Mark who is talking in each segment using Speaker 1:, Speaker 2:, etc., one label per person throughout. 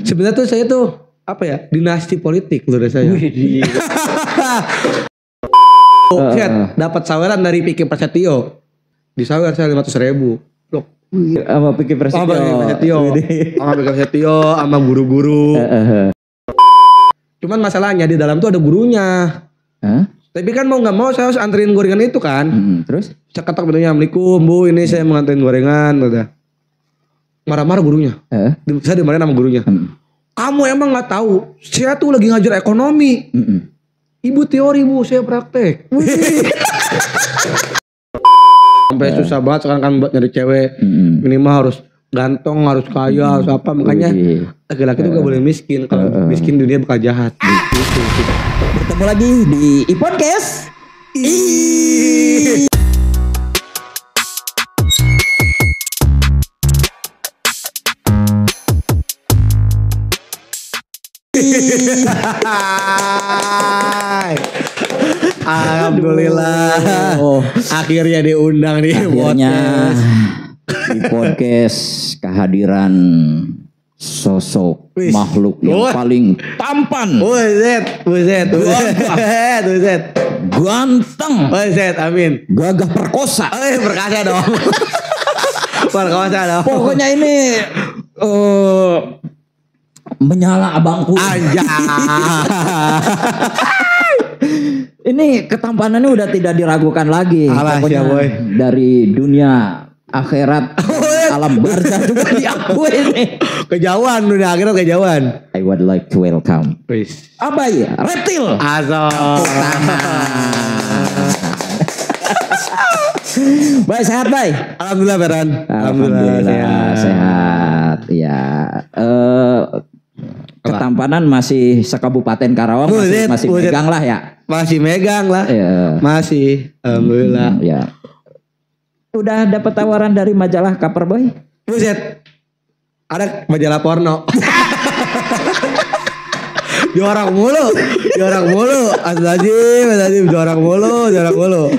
Speaker 1: Sebenarnya tuh saya tuh apa ya, dinasti politik menurut saya. Dapat saweran dari Piki Prasetyo. Disawer saya 500.000. Loh,
Speaker 2: sama Piki Prasetyo.
Speaker 1: Sama Piki Prasetyo, sama guru-guru. Cuman masalahnya di dalam tuh ada gurunya. Tapi kan mau nggak mau saya harus anterin gorengan itu kan.
Speaker 2: Terus?
Speaker 1: Saya ketok pintunya, Assalamualaikum Bu, ini saya mau nganterin gorengan. Udah. Marah-marah gurunya. Saya dimarahin sama gurunya. Kamu emang nggak tahu? Saya tuh lagi ngajar ekonomi. Ibu teori Bu, saya praktek. Sampai susah banget sekarang kan buat nyari cewek. Minimal harus ganteng, harus kaya, harus apa. Makanya laki-laki tuh gak boleh miskin. Kalau miskin dunia bakal jahat.
Speaker 2: Bertemu lagi di iPodcast.
Speaker 1: Alhamdulillah. Akhirnya diundang nih.
Speaker 2: Akhirnya di podcast kehadiran sosok makhluk yang paling tampan.
Speaker 1: Buset.
Speaker 2: Ganteng.
Speaker 1: Buset, amin.
Speaker 2: Gagah perkosa.
Speaker 1: Perkasa dong. Perkosa dong.
Speaker 2: Pokoknya ini menyala abangku. Ini ketampanannya udah tidak diragukan lagi. Pokoknya dari dunia akhirat, alam barzah juga diakui ini.
Speaker 1: Kejauhan dunia akhirat, kejauhan.
Speaker 2: I would like to welcome Abai Reptil. Baik, sehat Bay?
Speaker 1: Alhamdulillah Beran.
Speaker 2: Alhamdulillah sehat. Ya. Ketampanan masih sekabupaten Karawang, masih megang lah ya.
Speaker 1: Masih megang lah. Masih. Alhamdulillah.
Speaker 2: Ya. Udah dapat tawaran dari majalah Kaperboy?
Speaker 1: Buset. Ada majalah porno. Jorok mulu. Astagfirullahaladzim. Jorok mulu.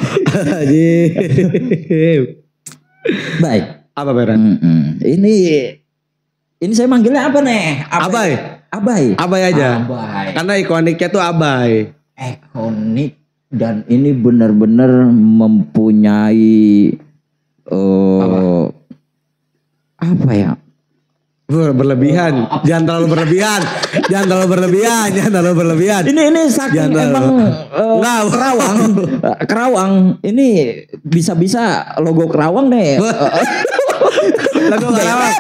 Speaker 2: Baik.
Speaker 1: Apa Beran?
Speaker 2: Ini saya manggilnya apa nih? Abai
Speaker 1: aja.
Speaker 2: Abai.
Speaker 1: Karena ikoniknya tuh Abai.
Speaker 2: Ikonik dan ini benar-benar mempunyai apa ya?
Speaker 1: Berlebihan. Jangan terlalu berlebihan.
Speaker 2: Ini saking emang Kerawang ini bisa logo Kerawang deh.
Speaker 1: Logo Kerawang.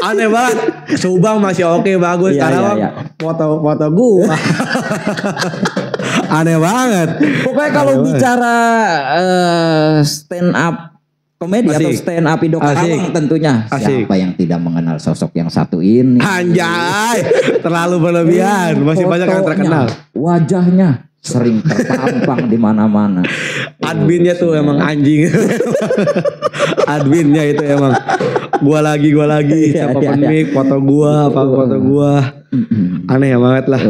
Speaker 1: Aneh banget. Subang masih oke, bagus. Kerawang foto gua. Aneh banget.
Speaker 2: Pokoknya kalau bicara stand up komedi atau stand up Indo Karawang tentunya. Siapa yang tidak mengenal sosok yang satu ini?
Speaker 1: Anjay, terlalu berlebihan. Masih banyak yang terkenal.
Speaker 2: Wajahnya sering terpampang di mana-mana.
Speaker 1: Adminnya tuh emang anjing. Adminnya itu emang gua lagi siapa pemik foto gua, foto gua. Aneh banget lah.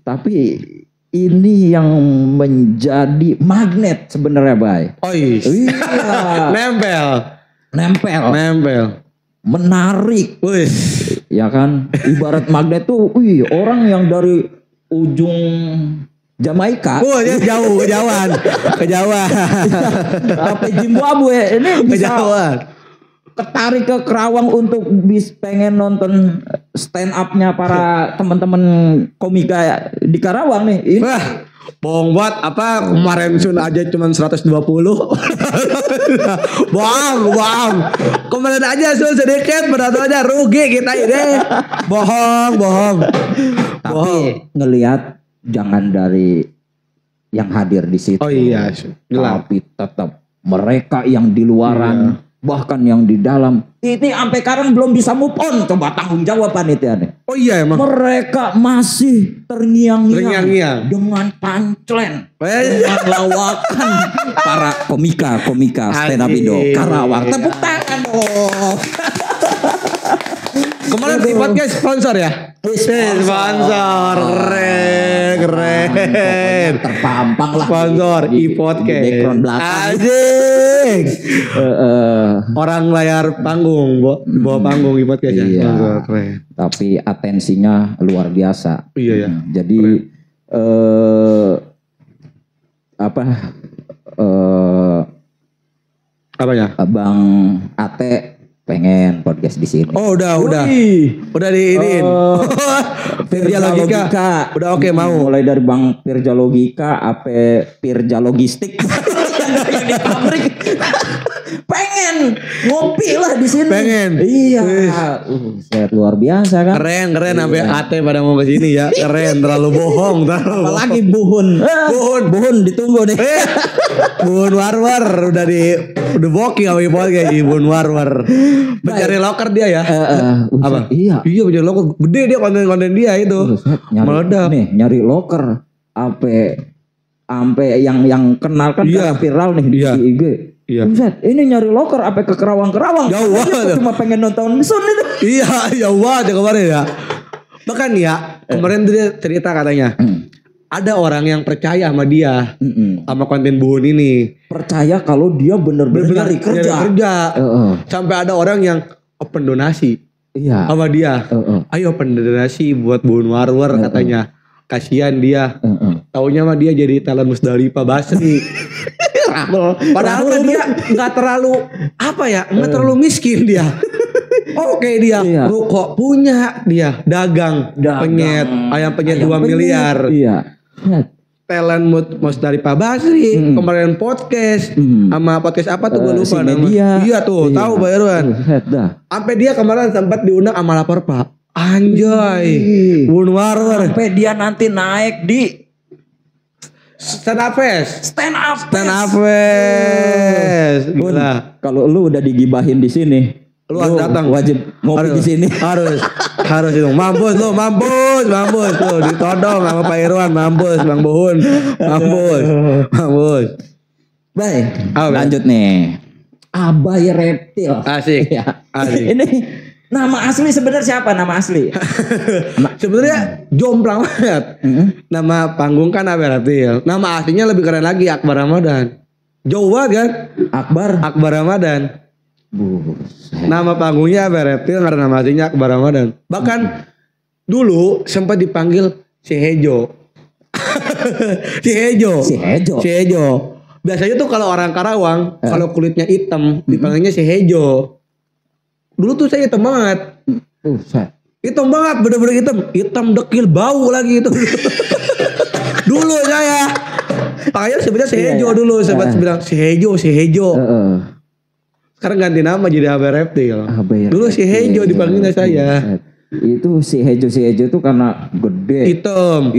Speaker 2: Tapi ini yang menjadi magnet sebenarnya, Bay.
Speaker 1: Iya. Nempel. Menarik.
Speaker 2: Ya kan? Ibarat magnet tuh, orang yang dari ujung Jamaika.
Speaker 1: Kejauhan.
Speaker 2: Sampai Zimbabwe ini bisa ketarik ke Kerawang untuk pengen nonton stand up-nya para teman-teman komika di Karawang nih.
Speaker 1: Bohong banget. Apa kemarin Sun aja cuma 120. Bohong. Kemarin aja Sun sedikit, berarti aja rugi kita ini. Bohong.
Speaker 2: Tapi ngelihat jangan dari yang hadir di situ. Tapi tetap mereka yang di luaran, bahkan yang di dalam. Ini sampai sekarang belum bisa move on. Coba tanggung jawab panitia nih.
Speaker 1: Emang.
Speaker 2: Mereka masih terngiang-ngiang dengan punchline, dengan lawakan para komika stand up Indo Karawang. Tepuk tangan dong.
Speaker 1: Kemarin di podcast sponsor ya? Sponsor. Keren.
Speaker 2: Terpampang lah.
Speaker 1: Sponsor e-podcast.
Speaker 2: Di background belakang.
Speaker 1: Asik. Orang layar panggung, bawa panggung e-podcast ya.
Speaker 2: Iya.
Speaker 1: Keren.
Speaker 2: Tapi atensinya luar biasa.
Speaker 1: Iya ya.
Speaker 2: Jadi
Speaker 1: apa ya?
Speaker 2: Bang Ate pengen podcast di sini.
Speaker 1: Oh udah diinin. Firja Logika. Udah oke mau.
Speaker 2: Mulai dari Bang Firja Logika, Firja Logistik yang di pabrik. Pengen ngopi lah di sini.
Speaker 1: Pengen.
Speaker 2: Iya. Set luar biasa kan.
Speaker 1: Keren sampai Ate pada mau ke sini ya. Keren, terlalu bohong.
Speaker 2: Apalagi Buhun. Buhun ditunggu nih.
Speaker 1: Buhun Warwar udah booking sama podcast Buhun Warwar. Mencari loker dia ya. Apa?
Speaker 2: Iya.
Speaker 1: Iya mencari loker. Gede dia konten dia itu. Meledak.
Speaker 2: Nih nyari loker. Sampai yang kenal kan viral nih di IG.
Speaker 1: Iya.
Speaker 2: Buset, ini nyari loker apa ke Kerawang-Kerawang.
Speaker 1: Jauh banget.
Speaker 2: Cuma pengen nonton Sun itu.
Speaker 1: Iya, jauh banget kemarin ya. Bahkan ya, kemarin dia cerita katanya. Ada orang yang percaya sama dia. Sama konten Buhun ini.
Speaker 2: Percaya kalau dia bener-bener nyari kerja.
Speaker 1: Sampai ada orang yang open donasi.
Speaker 2: Iya.
Speaker 1: Sama dia. Ayo open donasi buat Buhun Warwar katanya. Kasihan dia. Taunya mah dia jadi talent Musdalifah Basri. Padahal kan dia nggak terlalu nggak terlalu miskin dia. Oke dia ruko punya dia dagang penyet ayam penyet 2 miliar.
Speaker 2: Iya.
Speaker 1: Talent Musdalifah Basri kemarin podcast sama podcast apa tuh gue lupa
Speaker 2: namanya.
Speaker 1: Iya tuh tahu Pak Irwan. Sampai dia kemarin sempat diundang sama Lapor Pak. Anjay. Buhun Warwar.
Speaker 2: Sampai dia nanti naik di
Speaker 1: Stand Up Fest.
Speaker 2: Gila. Kalau lu udah digibahin di sini,
Speaker 1: lu harus datang.
Speaker 2: Wajib ngopi di sini.
Speaker 1: Harus itu. Mampus lu. Ditodong sama Pak Irwan. Mampus Bang Buhun. Mampus.
Speaker 2: Baik. Lanjut nih. Abai Reptil.
Speaker 1: Asik. Asik.
Speaker 2: Ini nama asli sebenarnya siapa? Nama asli?
Speaker 1: Sebenarnya jomplang banget. Nama panggung kan Abai Reptil. Nama aslinya lebih keren lagi, Akbar Ramadan. Jauh banget kan? Akbar Ramadan. Nama panggungnya Abai Reptil karena nama aslinya Akbar Ramadan. Bahkan dulu sempat dipanggil Si Hejo. Si Hejo. Biasanya tuh kalau orang Karawang, kalau kulitnya hitam, dipanggilnya Si Hejo. Dulu tuh saya hitam banget. Hitam banget, bener-bener hitam. Hitam dekil, bau lagi itu. Dulu saya. Makanya sebenarnya Si Hejo dulu. Sempat bilang Si Hejo. Sekarang ganti nama jadi Abai Reptil. Dulu Si Hejo dipanggilnya saya.
Speaker 2: Itu Si Hejo tuh karena gede.
Speaker 1: Hitam.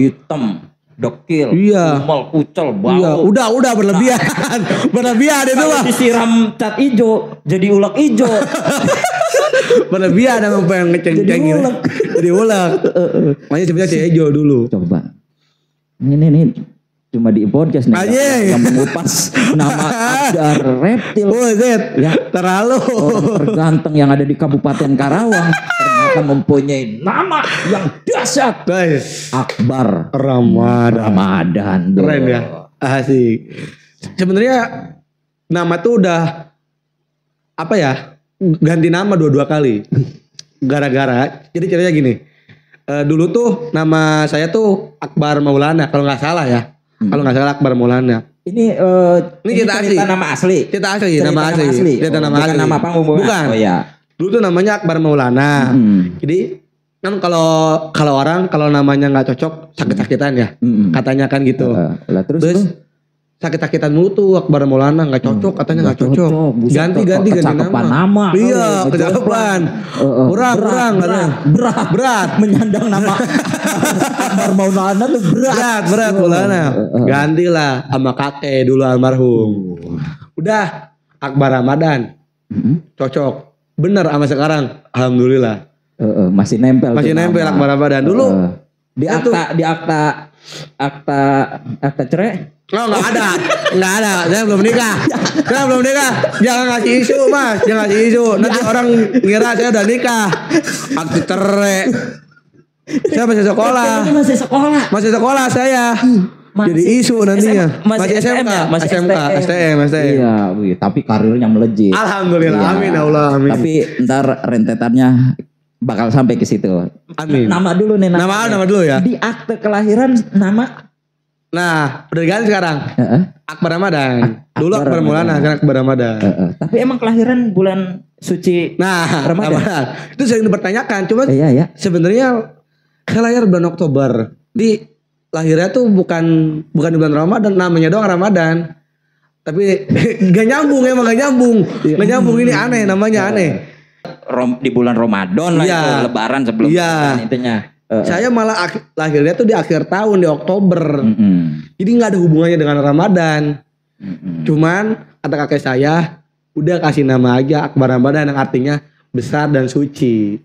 Speaker 2: Dekil.
Speaker 1: Iya.
Speaker 2: Kumal, kucel, bau.
Speaker 1: Iya. Udah berlebihan. Berlebihan itu mah.
Speaker 2: Disiram cat ijo, jadi ulek ijo.
Speaker 1: Berlebihan emang pengen ngeceng-cengin. Jadi ulek. Makanya sebenarnya Si Hejo dulu.
Speaker 2: Coba. Ini cuma di podcast nih yang mengupas nama Abai Reptil.
Speaker 1: Ya, terlalu
Speaker 2: terganteng yang ada di Kabupaten Karawang ternyata mempunyai nama yang dahsyat. Akbar Ramadan.
Speaker 1: Keren ya. Asik. Sebenarnya nama tuh udah ganti nama 2 kali. Gara-gara jadi ceritanya gini. Dulu tuh nama saya tuh Akbar Maulana kalau nggak salah ya. Kalau nggak salah Akbar Maulana.
Speaker 2: Ini
Speaker 1: cerita
Speaker 2: nama asli.
Speaker 1: Cerita asli. Nama panggung. Bukan.
Speaker 2: Oh ya.
Speaker 1: Dulu tuh namanya Akbar Maulana. Jadi kan kalau orang kalau namanya nggak cocok sakit-sakitan ya. Katanya kan gitu. Terus sakit-sakitan mulu tuh Akbar Maulana nggak cocok katanya nggak cocok. Ganti nama. Iya, kecakapan. Berat menyandang nama
Speaker 2: Akbar Maulana tuh
Speaker 1: berat Maulana. Gantilah sama kakek dulu almarhum. Udah Akbar Ramadan. Cocok. Bener sama sekarang. Alhamdulillah.
Speaker 2: Masih nempel
Speaker 1: Akbar Ramadan. Dulu
Speaker 2: di akta cerai.
Speaker 1: Oh nggak ada. Saya belum nikah. Jangan ngasih isu mas. Nanti orang ngira saya udah nikah. Akte cerai. Saya masih sekolah. Masih sekolah saya. Jadi isu nantinya. Masih SMK, STM.
Speaker 2: Iya, tapi karirnya melejit.
Speaker 1: Alhamdulillah, iya. Amin Allah, amin.
Speaker 2: Tapi ntar rentetannya bakal sampai ke situ.
Speaker 1: Amin.
Speaker 2: Nama dulu nih.
Speaker 1: Nama dulu ya.
Speaker 2: Di akte kelahiran nama.
Speaker 1: Nah, udah ganti sekarang. Akbar Ramadan. Dulu Akbar Maulana, sekarang Akbar Ramadan.
Speaker 2: Tapi emang kelahiran bulan suci Ramadan.
Speaker 1: Itu sering dipertanyakan. Cuma sebenarnya saya lahir bulan Oktober. Lahirnya tuh bukan di bulan Ramadan, namanya doang Ramadan. Tapi gak nyambung, emang gak nyambung. Gak nyambung, ini aneh, namanya aneh.
Speaker 2: Di bulan Ramadan lah itu, Lebaran sebelum Lebaran intinya.
Speaker 1: Saya malah lahirnya tuh di akhir tahun, di Oktober. Jadi gak ada hubungannya dengan Ramadan. Cuman kata kakek saya, udah kasih nama aja Akbar Ramadan yang artinya besar dan suci.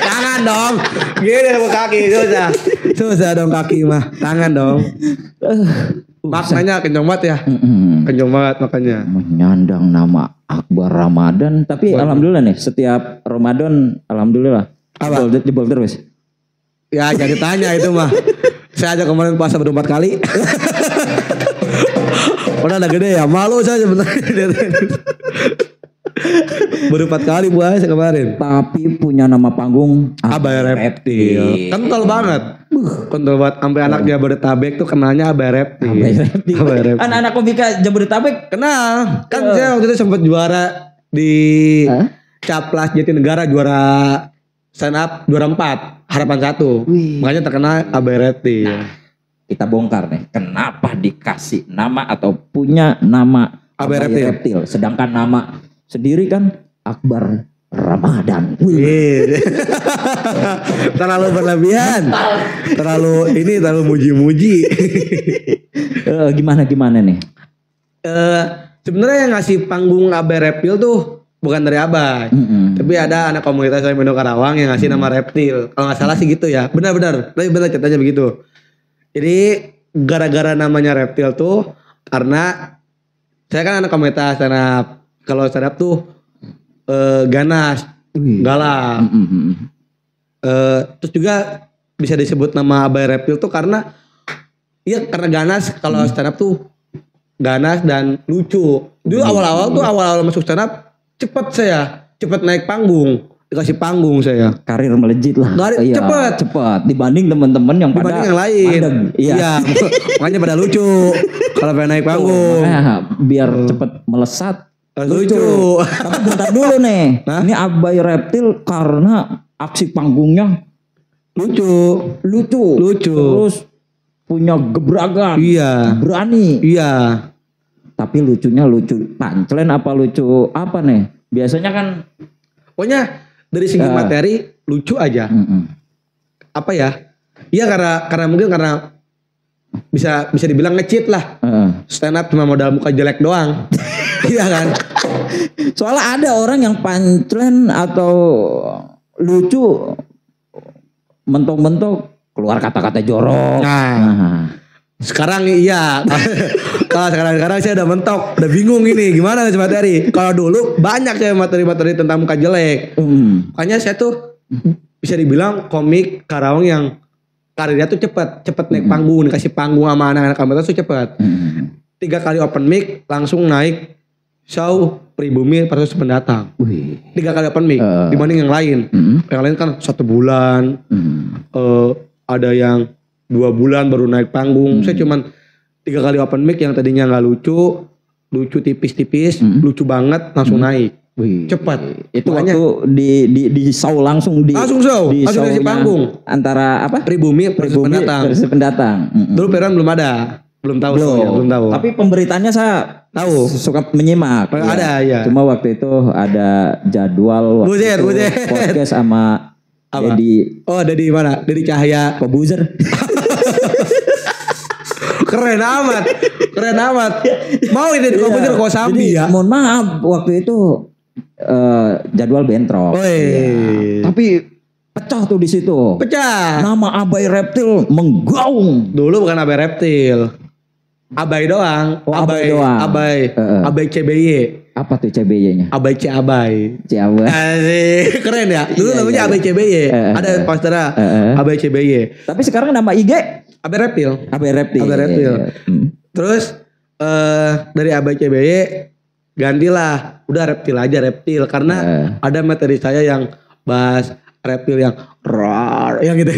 Speaker 1: Tangan dong. Gini sama kaki susah dong kaki mah. Tangan dong. Maknanya kenceng banget ya. Kenceng banget makanya.
Speaker 2: Menyandang nama Akbar Ramadan. Tapi alhamdulillah nih setiap Ramadan alhamdulillah. Jebol terus.
Speaker 1: Ya jangan ditanya itu mah. Saya aja kemarin puasa ber 4 kali. Udah gede ya, malu saya sebenarnya. Baru 4 kali puasa kemarin.
Speaker 2: Tapi punya nama panggung
Speaker 1: Abai Reptil. Kan kental banget. Kental banget. Sampai anak Jabodetabek tuh kenalnya Abai Reptil.
Speaker 2: Anak-anak komika Jabodetabek
Speaker 1: kenal. Kan saya waktu itu sempat juara di Caplas Jatinegara, juara stand up juara 4 harapan 1. Makanya terkenal Abai Reptil.
Speaker 2: Kita bongkar nih, kenapa dikasih nama atau punya nama
Speaker 1: Abai Reptil.
Speaker 2: Sedangkan nama sendiri kan Akbar Ramadan.
Speaker 1: Terlalu berlebihan. Terlalu muji-muji.
Speaker 2: Gimana nih?
Speaker 1: Sebenarnya yang ngasih panggung Abai Reptil tuh bukan dari Abai. Tapi ada anak komunitas yang Mendo Karawang yang ngasih nama Reptil. Kalau nggak salah sih gitu ya. Benar. Tapi benar ceritanya begitu. Jadi gara-gara namanya Reptil tuh karena saya kan anak komunitas stand up. Kalau stand up tuh ganas, galak. Terus juga bisa disebut nama Abai Reptil tuh karena karena ganas. Kalau stand up tuh ganas dan lucu. Dulu awal-awal masuk stand up cepet naik panggung. Dikasih panggung saya.
Speaker 2: Karir melejit lah. Cepet. Dibanding teman-teman yang
Speaker 1: yang lain. Iya. Makanya pada lucu. Kalau pengen naik panggung.
Speaker 2: Biar cepet melesat.
Speaker 1: Lucu.
Speaker 2: Tapi bentar dulu nih. Ini Abai Reptil karena aksi panggungnya
Speaker 1: lucu.
Speaker 2: Terus punya gebrakan.
Speaker 1: Iya.
Speaker 2: Berani.
Speaker 1: Iya.
Speaker 2: Tapi lucunya lucu punchline apa lucu apa nih? Biasanya kan
Speaker 1: pokoknya dari segi materi lucu aja. Apa ya? Iya karena mungkin karena bisa dibilang nge-cheat lah. Stand up cuma modal muka jelek doang. Iya kan?
Speaker 2: Soalnya ada orang yang punchline atau lucu mentok-mentok keluar kata-kata jorok.
Speaker 1: Sekarang iya. Kalau sekarang saya udah mentok, udah bingung ini gimana sih materi. Kalau dulu banyak ya materi-materi tentang muka jelek. Makanya saya tuh bisa dibilang komik Karawang yang karirnya tuh cepet naik panggung, dikasih panggung sama anak-anak komunitas tuh cepet. 3 kali open mic langsung naik show pribumi versus pendatang. 3 kali open mic dibanding yang lain. Yang lain kan 1 bulan. Ada yang 2 bulan baru naik panggung. Saya cuman 3 kali open mic yang tadinya nggak lucu tipis-tipis, lucu banget langsung naik. Cepat.
Speaker 2: Itu makanya, waktu di show langsung
Speaker 1: show di panggung
Speaker 2: antara apa?
Speaker 1: Pribumi versus
Speaker 2: pendatang.
Speaker 1: Dulu peran belum ada. Belum tahu.
Speaker 2: Tapi pemberitaannya saya
Speaker 1: tahu,
Speaker 2: suka menyimak.
Speaker 1: Ada ya.
Speaker 2: Cuma waktu itu ada jadwal
Speaker 1: Buzer.
Speaker 2: podcast sama Dedi.
Speaker 1: Oh, Dedi mana? Dedi Cahaya
Speaker 2: Kobuzer.
Speaker 1: Keren amat. Mau ini di Kobuzer Kosambi ya.
Speaker 2: Mohon maaf waktu itu jadwal bentrok. Tapi pecah tuh di situ. Nama Abai Reptil menggaung.
Speaker 1: Dulu bukan Abai Reptil. Abai doang. Abai CBY.
Speaker 2: Apa tuh CBY-nya?
Speaker 1: Abai Abai.
Speaker 2: Asik.
Speaker 1: Keren ya. Dulu namanya Abai CBY. Ada posternya Abai CBY.
Speaker 2: Tapi sekarang nama IG
Speaker 1: Abai Reptil.
Speaker 2: Abai Reptil.
Speaker 1: Terus dari Abai CBY gantilah udah reptil aja reptil karena ada materi saya yang bahas reptil yang roar yang gitu.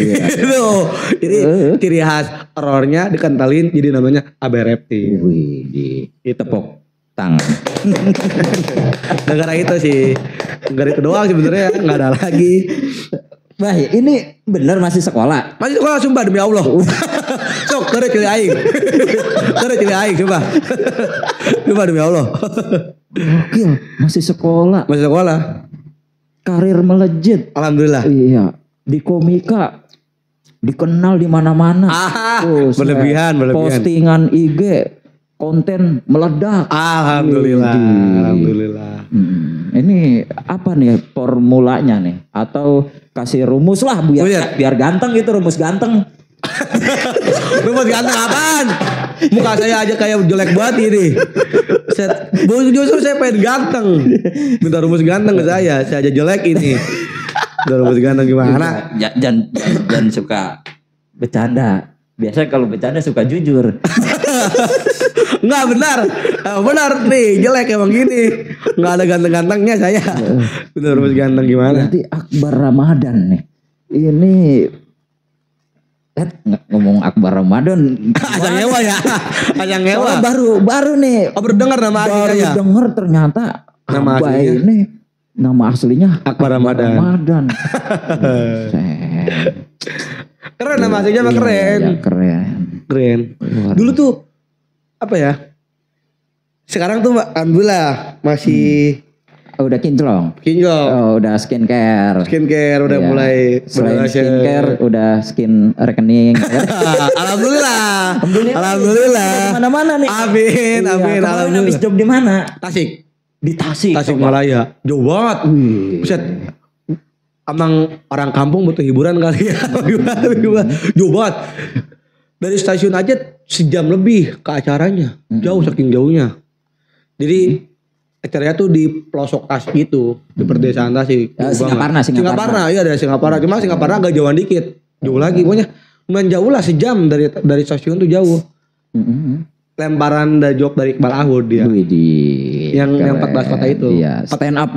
Speaker 1: Jadi ciri khas roarnya dikentalin jadi namanya Abai Reptil.
Speaker 2: Wih, tepuk tangan.
Speaker 1: Gara-gara itu sih. Gara itu doang sebenarnya, nggak ada lagi.
Speaker 2: Baik, ini benar masih sekolah?
Speaker 1: Masih sekolah sumpah demi Allah. Sok, kere cili aing. Kere cili aing sumpah. Sumpah demi Allah.
Speaker 2: Gokil, masih sekolah.
Speaker 1: Masih sekolah.
Speaker 2: Karir melejit.
Speaker 1: Alhamdulillah.
Speaker 2: Iya, di komika dikenal di mana-mana.
Speaker 1: Berlebihan.
Speaker 2: Postingan IG konten meledak.
Speaker 1: Alhamdulillah. Alhamdulillah.
Speaker 2: Ini apa nih formulanya nih? Atau kasih rumus lah biar ganteng gitu, rumus ganteng.
Speaker 1: Rumus ganteng apaan? Muka saya aja kayak jelek banget ini. Justru saya pengen ganteng. Minta rumus ganteng ke saya aja jelek ini. Minta rumus ganteng gimana?
Speaker 2: Jangan suka bercanda. Biasanya kalau bercanda suka jujur.
Speaker 1: Enggak benar. Benar nih, jelek emang gini. Enggak ada ganteng-gantengnya saya. Benar rumus ganteng gimana?
Speaker 2: Berarti Akbar Ramadan nih. Ini ngomong Akbar Ramadan.
Speaker 1: Ajang ngewa ya. Ajang ngewa.
Speaker 2: Baru nih.
Speaker 1: Oh, baru dengar nama aslinya ya.
Speaker 2: Baru denger ternyata
Speaker 1: nama aslinya
Speaker 2: ini nama aslinya
Speaker 1: Akbar Ramadan. Keren nama aslinya mah keren.
Speaker 2: Ya, keren.
Speaker 1: Dulu tuh apa ya? Sekarang tuh alhamdulillah masih
Speaker 2: udah kinclong. Udah skincare
Speaker 1: udah mulai.
Speaker 2: Selain skincare udah skin rekening.
Speaker 1: Alhamdulillah.
Speaker 2: Mana-mana nih.
Speaker 1: Amin.
Speaker 2: Alhamdulillah. Habis job di mana?
Speaker 1: Tasik.
Speaker 2: Di Tasik.
Speaker 1: Malaya. Jauh banget. Buset. Emang orang kampung butuh hiburan kali ya. Jauh banget. Dari stasiun aja sejam lebih ke acaranya. Jauh saking jauhnya. Jadi acaranya tuh di pelosok Tasik gitu. Di perdesaan Tasik. Singaparna. Iya dari Singaparna. Cuma Singaparna agak jauhan dikit. Jauh lagi. Pokoknya lumayan jauh lah sejam dari stasiun tuh jauh. Lemparan jok dari Iqbal Ahud dia. Yang 14 kota itu.
Speaker 2: Iya, stand up.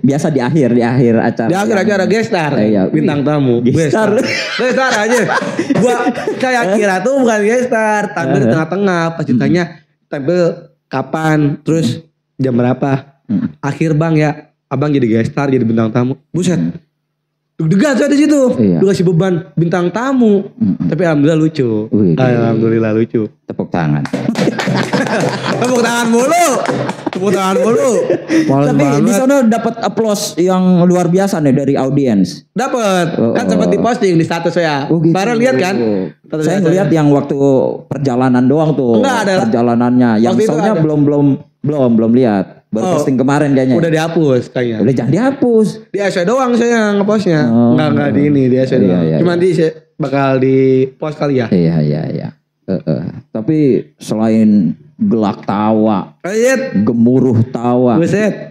Speaker 2: Biasa di akhir acara.
Speaker 1: Di akhir acara gestar. Bintang tamu. Gestar aja. Saya kira tuh bukan gestar, tampil di tengah-tengah. Pas ditanya tampil kapan, terus jam berapa. Akhir bang ya, abang jadi gestar, jadi bintang tamu. Buset. Deg-degan saya di situ. Dikasih beban bintang tamu. Tapi alhamdulillah lucu. Alhamdulillah lucu.
Speaker 2: Tepuk tangan.
Speaker 1: Tepuk tangan mulu.
Speaker 2: Tapi di sana dapat applause yang luar biasa nih dari audiens.
Speaker 1: Dapat. Kan sempat diposting di status saya.
Speaker 2: Gitu.
Speaker 1: Baru lihat kan?
Speaker 2: Saya ngelihat yang waktu perjalanan doang tuh.
Speaker 1: Enggak ada.
Speaker 2: Perjalanannya. Yang soalnya belum lihat. Baru posting kemarin kayaknya.
Speaker 1: Udah dihapus kayaknya.
Speaker 2: Udah jangan dihapus.
Speaker 1: Di SW doang saya ngepostnya. Enggak di ini, di SW doang. Cuma di bakal di post kali ya.
Speaker 2: Iya. Tapi selain gelak tawa, gemuruh tawa,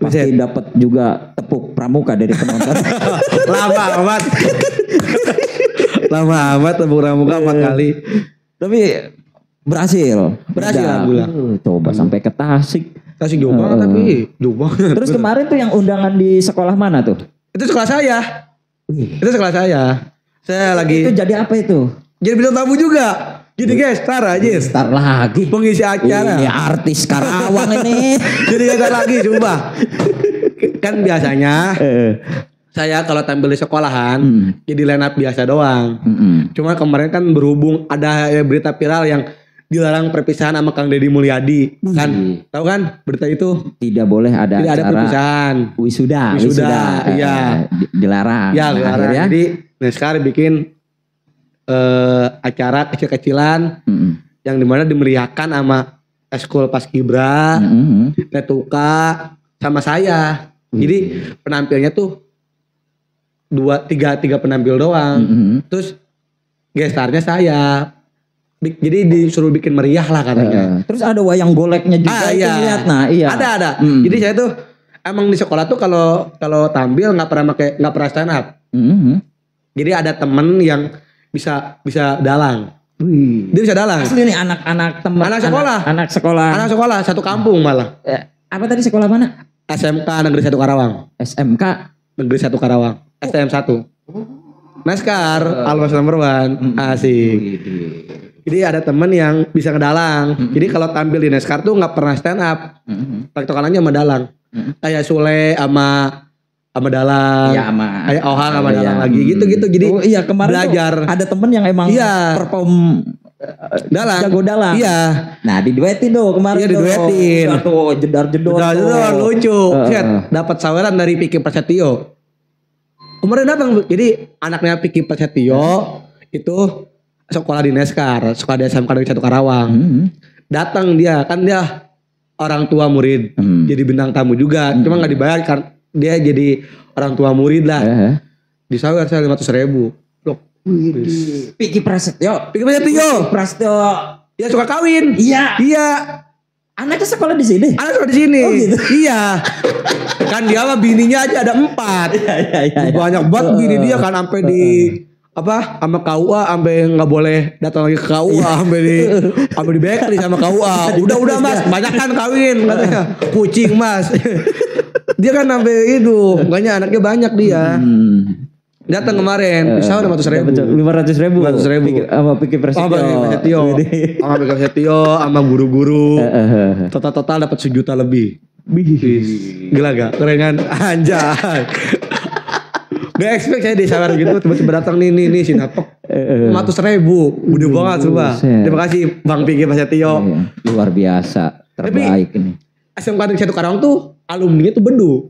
Speaker 2: pasti dapat juga tepuk pramuka dari penonton.
Speaker 1: Lama amat tepuk pramuka 4 kali.
Speaker 2: Tapi berhasil alhamdulillah. Coba sampai ke Tasik
Speaker 1: jauh banget tapi jauh banget.
Speaker 2: Terus kemarin tuh yang undangan di sekolah mana tuh?
Speaker 1: Itu sekolah saya. Saya lagi.
Speaker 2: Itu jadi apa itu?
Speaker 1: Jadi bintang tamu juga. Jadi gestar aja.
Speaker 2: Gestar lagi.
Speaker 1: Pengisi acara.
Speaker 2: Ini artis Karawang ini.
Speaker 1: Jadi gestar lagi coba. Kan biasanya saya kalau tampil di sekolahan jadi line up biasa doang. Cuma kemarin kan berhubung ada berita viral yang dilarang perpisahan sama Kang Deddy Mulyadi kan, tahu kan berita itu?
Speaker 2: Tidak boleh ada
Speaker 1: tidak ada perpisahan.
Speaker 2: Wisuda,
Speaker 1: iya.
Speaker 2: Dilarang.
Speaker 1: Ya, dilarang.
Speaker 2: Akhirnya,
Speaker 1: jadi sekarang bikin acara kecil-kecilan yang dimana dimeriahkan sama Eskul Paskibra, Tetuka, sama saya. Jadi penampilnya tuh tiga penampil doang. Terus gestarnya saya. Jadi disuruh bikin meriah lah katanya.
Speaker 2: Terus ada wayang goleknya juga itu lihat. Nah, iya.
Speaker 1: Ada. Jadi saya tuh emang di sekolah tuh kalau tampil nggak pernah stand up. Jadi ada temen yang bisa dalang.
Speaker 2: Wih.
Speaker 1: Dia bisa dalang.
Speaker 2: Asli nih anak-anak teman. Anak sekolah
Speaker 1: satu kampung malah.
Speaker 2: Apa tadi sekolah mana?
Speaker 1: SMK Negeri 1 Karawang.
Speaker 2: SMK
Speaker 1: Negeri 1 Karawang. STM 1. Neskar, almas number 1. Asik. Jadi ada temen yang bisa ngedalang. Jadi kalau tampil di Neskar tuh nggak pernah stand up. Tektokanannya sama dalang. Kayak Sule sama dalang.
Speaker 2: Iya, sama
Speaker 1: kayak Ohang sama dalang lagi gitu-gitu. Jadi
Speaker 2: kemarin
Speaker 1: belajar.
Speaker 2: Ada temen yang emang perform
Speaker 1: dalang.
Speaker 2: Jago dalang.
Speaker 1: Iya.
Speaker 2: Nah, diduetin kemarin.
Speaker 1: Iya, diduetin.
Speaker 2: Tuh jedar-jedor
Speaker 1: lucu. Dapat saweran dari Piki Prasetyo. Kemarin datang, jadi anaknya Piki Prasetyo itu sekolah di Neskar, sekolah di SMK Negeri 1 Karawang. Datang dia, kan dia orang tua murid, jadi bintang tamu juga. Cuma nggak dibayar kan, dia jadi orang tua murid lah. Disawer saya 500.000. Loh,
Speaker 2: Piki Prasetyo.
Speaker 1: Ya suka kawin. Iya.
Speaker 2: Anaknya sekolah di sini.
Speaker 1: Oh, gitu. Iya. Kan dia sama bininya aja ada 4.
Speaker 2: Iya.
Speaker 1: Banyak banget bini dia kan sampai di sama KUA sampai nggak boleh datang lagi ke KUA sampai di bakery sama KUA. Udah Mas, banyak kan kawin katanya. Kucing Mas. Dia kan sampai itu, makanya anaknya banyak dia. Datang kemarin, bisa 500.000.
Speaker 2: 500.000. Sama Piki Prasetyo.
Speaker 1: Sama Piki Prasetyo, sama guru-guru. Total dapat 1 juta lebih. Gila gak? Keren kan? Anjay. Gak expect saya disawar gitu, tiba-tiba datang nih Sinapok. 500.000. Udah banget coba. Terima kasih Bang Piki Prasetyo.
Speaker 2: Luar biasa, terbaik ini.
Speaker 1: SMK Negeri 1 Karawang tuh alumninya tuh Bedu.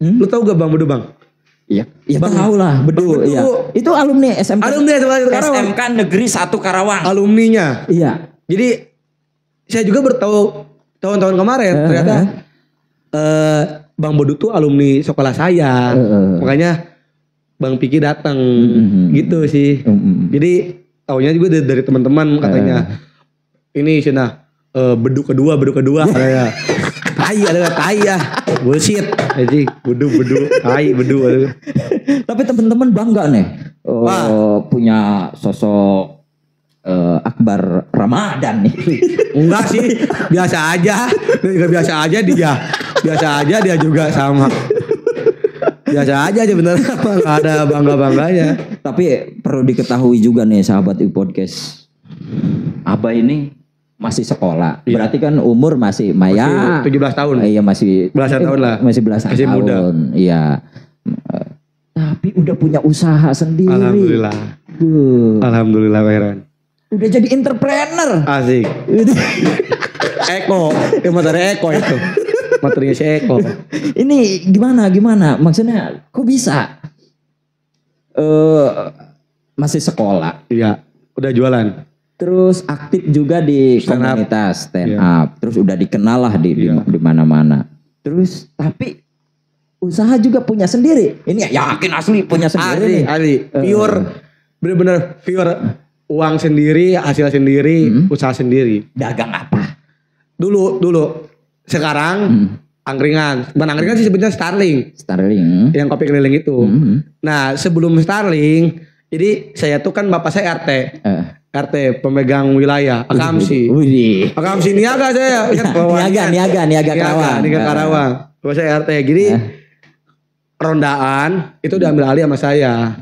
Speaker 1: Lu tahu gak Bang Bedu Bang?
Speaker 2: Iya tahu lah Bedu. Iya. Itu alumni SMK. SMK Negeri 1 Karawang.
Speaker 1: Alumninya.
Speaker 2: Iya.
Speaker 1: Jadi saya juga bertahu tahun-tahun kemarin ternyata Bang Bedu tuh alumni sekolah saya. Makanya Bang Piki datang gitu sih. Jadi taunya juga dari teman-teman katanya. Ini Sina Bedu kedua katanya. Tai ya. Bullshit. Anjing, Bedu, Bedu.
Speaker 2: Tapi teman-teman bangga nih. Punya sosok Akbar Ramadan nih.
Speaker 1: Enggak sih, biasa aja. Biasa aja dia juga sama. Biasa aja beneran, enggak ada bangga-bangganya.
Speaker 2: Tapi perlu diketahui juga nih sahabat podcast. Abah ini masih sekolah. Iya. Berarti kan umur masih 17
Speaker 1: tahun.
Speaker 2: Iya, masih
Speaker 1: belasan tahun lah.
Speaker 2: Masih belasan
Speaker 1: masih
Speaker 2: tahun.
Speaker 1: Muda.
Speaker 2: Iya. Tapi udah punya usaha sendiri.
Speaker 1: Alhamdulillah. Alhamdulillah Heran.
Speaker 2: Udah jadi entrepreneur.
Speaker 1: Asik. Eko, materi Eko itu. Materinya si Eko.
Speaker 2: Ini gimana? Maksudnya kok bisa? Masih sekolah.
Speaker 1: Iya, udah jualan.
Speaker 2: Terus aktif juga di komunitas stand up. Terus udah dikenal lah di mana-mana. Terus tapi usaha juga punya sendiri. Ini yakin asli punya sendiri.
Speaker 1: Asli. Pure. Bener-bener pure. Uang sendiri, hasil sendiri, usaha sendiri.
Speaker 2: Dagang apa?
Speaker 1: Dulu. Sekarang angkringan. Bukan angkringan sih sebenarnya Starling. Yang kopi keliling itu. Nah sebelum Starling, jadi saya tuh kan bapak saya RT pemegang wilayah Akamsi. Akamsi Niaga saya.
Speaker 2: Niaga
Speaker 1: Karawang. Bapak saya RT. Jadi rondaan itu diambil alih sama saya.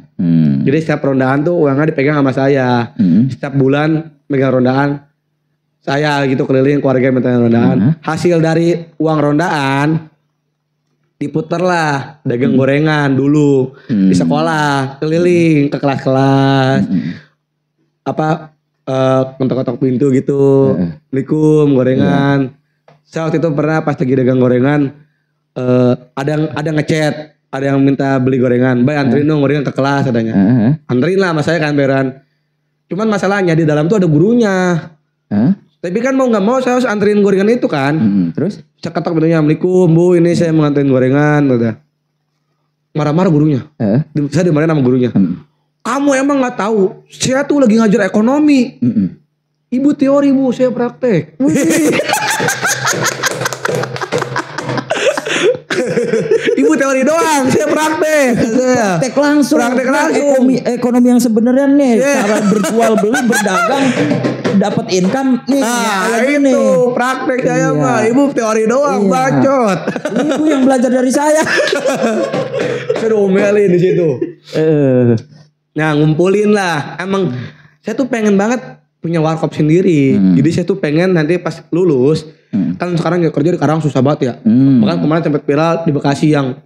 Speaker 1: Jadi setiap rondaan tuh uangnya dipegang sama saya. Setiap bulan megang rondaan saya gitu keliling keluarga minta rondaan. Hasil dari uang rondaan diputer lah dagang gorengan dulu di sekolah, keliling ke kelas-kelas. Ketok-ketok pintu gitu. Assalamualaikum gorengan. Saya waktu itu pernah pas lagi dagang gorengan ada ngechat, ada yang minta beli gorengan. Bay anterin dong gorengan ke kelas katanya. Anterin lah sama saya kan beran. Cuman masalahnya di dalam tuh ada gurunya. Tapi kan mau nggak mau saya harus anterin gorengan itu kan.
Speaker 2: Terus?
Speaker 1: Saya ketok pintunya, Assalamualaikum Bu, ini saya mau nganterin gorengan. Marah-marah gurunya. Saya dimarahin sama gurunya. Kamu emang nggak tahu? Saya tuh lagi ngajar ekonomi. Ibu teori Bu, saya praktek. Ibu teori doang, saya praktek.
Speaker 2: Praktek langsung.
Speaker 1: Praktek langsung.
Speaker 2: Ekonomi yang sebenarnya nih, cara berjual beli, berdagang, dapat income nih.
Speaker 1: Itu praktek saya mah. Ibu teori doang, bacot.
Speaker 2: Ibu yang belajar dari saya.
Speaker 1: Saya udah omelin di situ. Nah, ngumpulin lah. Emang saya tuh pengen banget punya warkop sendiri. Jadi saya tuh pengen nanti pas lulus, kan sekarang kerja di Karawang susah banget ya. Bahkan kemarin sempat viral di Bekasi yang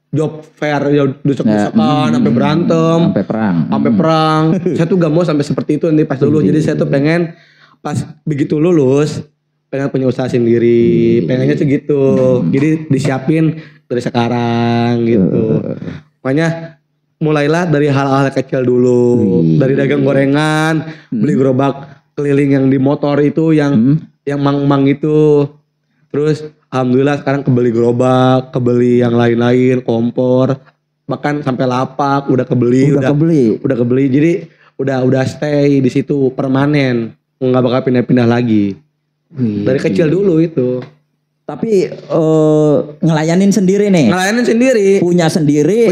Speaker 1: job fair ya desek-desekan sampai berantem, sampai perang. Saya tuh gak mau sampai seperti itu nanti pas lulus. Jadi saya tuh pengen pas begitu lulus pengen punya usaha sendiri. Pengennya tuh gitu. Jadi disiapin dari sekarang gitu. Makanya mulailah dari hal-hal kecil dulu. Dari dagang gorengan, beli gerobak keliling yang di motor itu yang mang-mang itu. Terus alhamdulillah sekarang kebeli gerobak, kebeli yang lain-lain, kompor, bahkan sampai lapak udah kebeli. Jadi udah stay di situ permanen, nggak bakal pindah-pindah lagi. Dari kecil dulu itu.
Speaker 2: Tapi ngelayanin sendiri nih. Punya sendiri,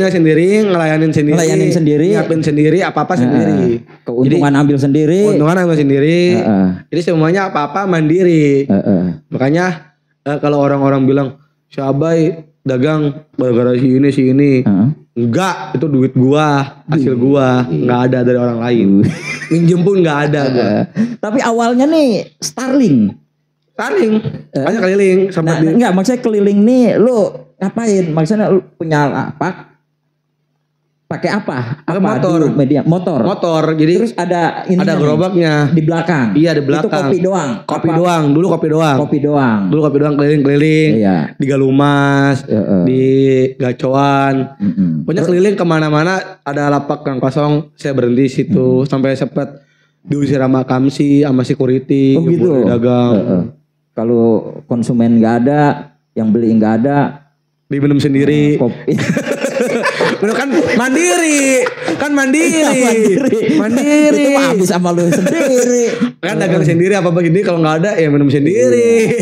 Speaker 1: ngelayanin sendiri, nyiapin sendiri, apa-apa sendiri.
Speaker 2: Keuntungan ambil sendiri.
Speaker 1: Jadi semuanya apa-apa mandiri. Makanya kalau orang-orang bilang si Abai dagang gara-gara si ini. Enggak, itu duit gua, hasil gua, enggak ada dari orang lain. Minjem pun enggak ada gua.
Speaker 2: Tapi awalnya nih Starling,
Speaker 1: banyak keliling sampai
Speaker 2: enggak, maksudnya keliling nih lu ngapain? Maksudnya lu punya apa? Pakai apa?
Speaker 1: Motor. Jadi
Speaker 2: terus ada
Speaker 1: gerobaknya
Speaker 2: di belakang.
Speaker 1: Iya, di belakang.
Speaker 2: Itu kopi doang.
Speaker 1: Dulu kopi doang. Dulu kopi doang keliling-keliling.
Speaker 2: Iya.
Speaker 1: Di Galumas, di Gacoan. Pokoknya keliling kemana-mana ada lapak yang kosong, saya berhenti situ sampai sempat diusir sama Kamsi, sama security,
Speaker 2: gitu.
Speaker 1: Dagang.
Speaker 2: Kalau konsumen nggak ada, yang beli nggak ada,
Speaker 1: diminum sendiri.
Speaker 2: Kopi.
Speaker 1: kan mandiri.
Speaker 2: Itu habis sama lu sendiri.
Speaker 1: Kan dagang sendiri apa begini, kalau nggak ada ya minum sendiri.